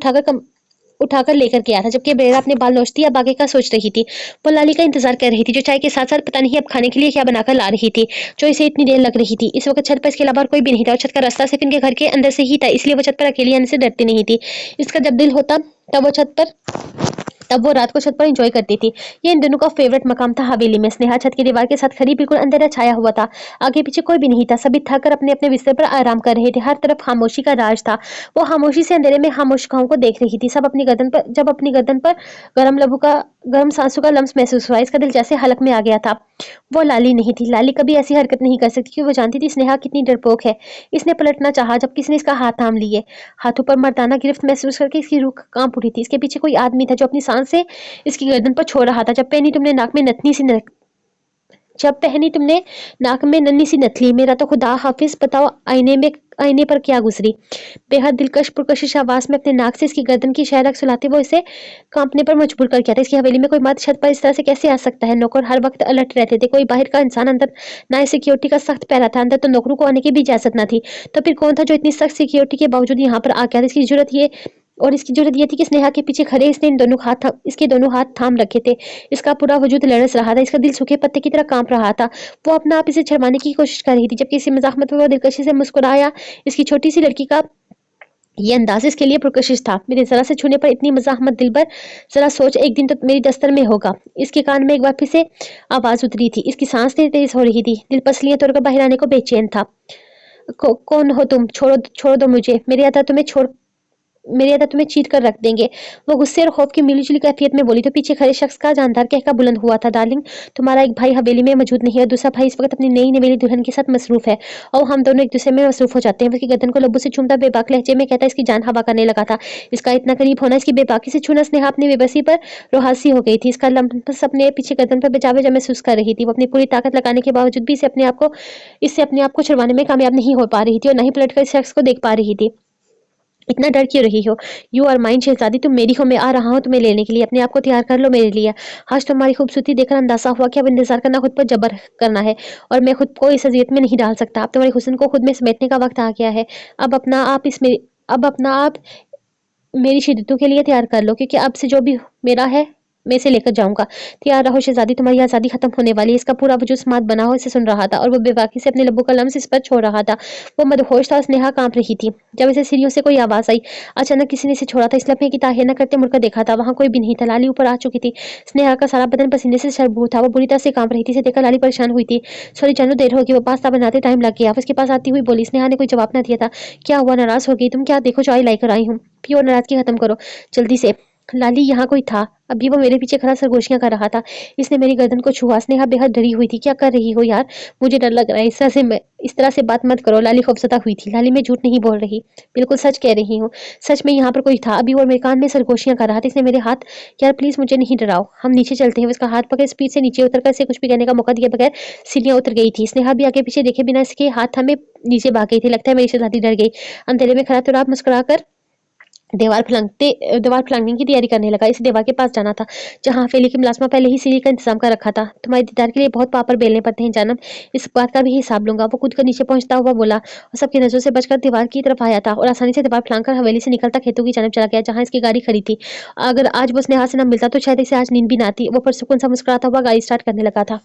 उठाकर लेकर के आया था, जबकि बेरा अपने बाल नोचती अब आगे का सोच रही थी। वो लाली का इंतजार कर रही थी, जो चाय के साथ साथ पता नहीं अब खाने के लिए क्या बनाकर ला रही थी, जो इसे इतनी देर लग रही थी। इस वक्त छत पर इसके अलावा और कोई भी नहीं था, और छत का रास्ता सिर्फ इनके घर के अंदर से ही था, इसलिए वो छत पर अकेली आने से डरती नहीं थी। इसका जब दिल होता तब वो रात को छत पर एंजॉय करती थी। ये इन दोनों का फेवरेट मकाम था हवेली में। स्नेहा छत की दीवार के साथ खड़ी, बिल्कुल अंधेरा छाया हुआ था। आगे पीछे कोई भी नहीं था, सभी थक कर अपने अपने बिस्तर पर आराम कर रहे थे। हर तरफ खामोशी का राज था। वो खामोशी से अंधेरे में खामोश गांव को देख रही थी। अपनी गर्दन पर गर्म सांसों का लम्स महसूस हुआ, इसका दिल जैसे हलक में आ गया था। वो लाली नहीं थी। लाली कभी ऐसी हरकत नहीं कर सकती, क्योंकि वो जानती थी स्नेहा कितनी डरपोक है। इसने पलटना चाहा जब किसी ने इसका हाथ थाम लिए। हाथों पर मर्दाना गिरफ्त महसूस करके इसकी रूह कांप उठी थी। इसके पीछे कोई आदमी था जो अपनी सांस से इसकी गर्दन पर छोड़ रहा था। जब पहनी तुमने नाक में नन्ही सी नथली, मेरा तो खुदा हाफिज बताओ आईने पर क्या गुजरी। बेहद दिलकश पुरकशिश आवाज में अपने नाक से इसकी गर्दन की शह रख सुलाते वो इसे कांपने पर मजबूर कर किया था। इसकी हवेली में कोई मर्द छत पर इस तरह से कैसे आ सकता है? नौकर हर वक्त अलर्ट रहते थे, कोई बाहर का इंसान अंदर ना सिक्योरिटी का सख्त पहरा था, अंदर तो नौकरों को आने की भी इजाजत न थी। तो फिर कौन था जो इतनी सख्त सिक्योरिटी के बावजूद यहाँ पर आ गया था? इसकी जरूरत ये थी कि स्नेहा के पीछे खड़े इसने इसके दोनों हाथ थाम रखे थे। इसका पूरा वजूद लड़स रहा था, इसका दिल सूखे पत्ते की तरह कांप रहा था। वो अपना आप इसे शर्माने की कोशिश कर रही थी, जबकि इसी मजाकमत में वो दिलकशी से मुस्कुराया। इसकी छोटी सी लड़की का ये अंदाज इसके लिए पुरकशिश था। मेरे जरा से छूने पर इतनी मजाकमत दिल पर, जरा सोच एक दिन तो मेरी दस्तर में होगा। इसके कान में एक बार फिर से आवाज उतरी थी। इसकी सांस तेज हो रही थी, दिल पसलियां तोड़कर बाहर आने को बेचैन था। कौन हो तुम? छोड़ दो मुझे, मेरे अदा तुम्हें चीर कर रख देंगे। वो गुस्से और खौफ की मिलीजुली कैफियत में बोली तो पीछे खड़े शख्स का जानदार कहका बुलंद हुआ था, डार्लिंग, तुम्हारा एक भाई हवेली में मौजूद नहीं है, और दूसरा भाई इस वक्त अपनी नई नवेली दुल्हन के साथ मसरूफ है, और हम दोनों एक दूसरे में मसरूफ हो जाते हैं। उसकी गर्दन को लब्बू से चूमता बेबाक लहजे में कहता इसकी जान हवा करने लगा था। इसका इतना करीब होना, इसकी बेबाकी से छूना, स्नेहा अपनी बेबसी पर रोहासी हो गई थी। इसका लम्स अपने पीछे गर्दन पर बचा बचा महसूस कर रही थी। वो अपनी पूरी ताकत लगाने के बावजूद भी इससे अपने आप को छुड़वाने में कामयाब नहीं हो पा रही थी, और न ही पलट कर इस शख्स को देख पा रही थी। इतना डर क्यों रही हो? यू आर माइन शहजादी, तुम मेरी हो, मैं आ रहा हूँ तुम्हें लेने के लिए। अपने आप को तैयार कर लो मेरे लिए। आज तुम्हारी खूबसूरती देखकर अंदाजा हुआ कि अब इंतजार करना खुद पर जबर करना है, और मैं खुद को इस अजियत में नहीं डाल सकता। अब तुम्हारे हुस्न को खुद में समेटने का वक्त आ गया है। अब अपना आप मेरी शिद्दतों के लिए तैयार कर लो, क्योंकि अब से जो भी मेरा है में से लेकर जाऊंगा। तैयार रहो शहजादी, तुम्हारी आज़ादी खत्म होने वाली है। इसका पूरा वजूद स्मार्ट बना हो इसे सुन रहा था और वो बेबाकी से अपने लबों का लम्स इस पर छोड़ रहा था। वो मदहोश था, स्नेहा कांप रही थी। जब इसे सीढ़ियों से कोई आवाज आई, अचानक किसी ने इसे छोड़ा था। इस लम्हे की ताहीर न करते मुड़कर देखा था, वहां कोई भी नहीं था। लाली ऊपर आ चुकी थी। स्नेहा का सारा बदन पसीने से सरबूर था, वो बुरी तरह से कांप रही थी। इसे देखकर लाली परेशान हुई थी। सॉरी जानू, देर होगी, वो पास्ता बनाते टाइम लग गया। उसके पास आती हुई बोली। स्नेहा ने कोई जवाब न दिया था। क्या हुआ, नाराज हो गई? तुम क्या देखो, चाय लाई कर आई हूँ, पियो, नाराजगी खत्म करो जल्दी से। लाली, यहाँ कोई था? अभी वो मेरे पीछे खड़ा सरगोशियां कर रहा था। इसने मेरी गर्दन को छुआ। स्नेहा बेहद डरी हुई थी। क्या कर रही हो यार, मुझे डर लग रहा है। इस तरह से बात मत करो। लाली खौफजदा हुई थी। लाली, मैं झूठ नहीं बोल रही, बिल्कुल सच कह रही हूँ। सच में यहाँ पर कोई था अभी और मेरे कान में सरगोशियां कर रहा था। इसने मेरे हाथ, यार प्लीज मुझे नहीं डराओ, हम नीचे चलते हैं। उसका हाथ पकड़ स्पीड से नीचे उतरकर इसे कुछ भी कहने का मौका दिए बगैर सीढ़ियां उतर गई थी। स्नेहा भी आगे पीछे देखे बिना इसके हाथ हमें नीचे भाग गई थी। लगता है मेरी शहजादी डर गई। अंधेरे में खड़ा तो रात मुस्कुराकर दीवार फलांगने की तैयारी करने लगा। इस दीवार के पास जाना था जहां हवेली की मुलाजमा पहले ही सीढ़ी का इंतजाम कर रखा था। तुम्हारे दीदार के लिए बहुत पापड़ बेलने पड़ते हैं जानब, इस बात का भी हिसाब लूंगा। वो कूद कर नीचे पहुंचता हुआ बोला और सबकी नजरों से बचकर दीवार की तरफ आया था और आसानी से दीवार फलांग हवेली से निकलता खेतों की जानब चला गया जहाँ इसकी गाड़ी खड़ी थी। अगर आज वो स्नेहा से न मिलता तो शायद इसे आज नींद भी ना आती। वो पुरसुकून सा मुस्कुराता हुआ गाड़ी स्टार्ट करने लगा था।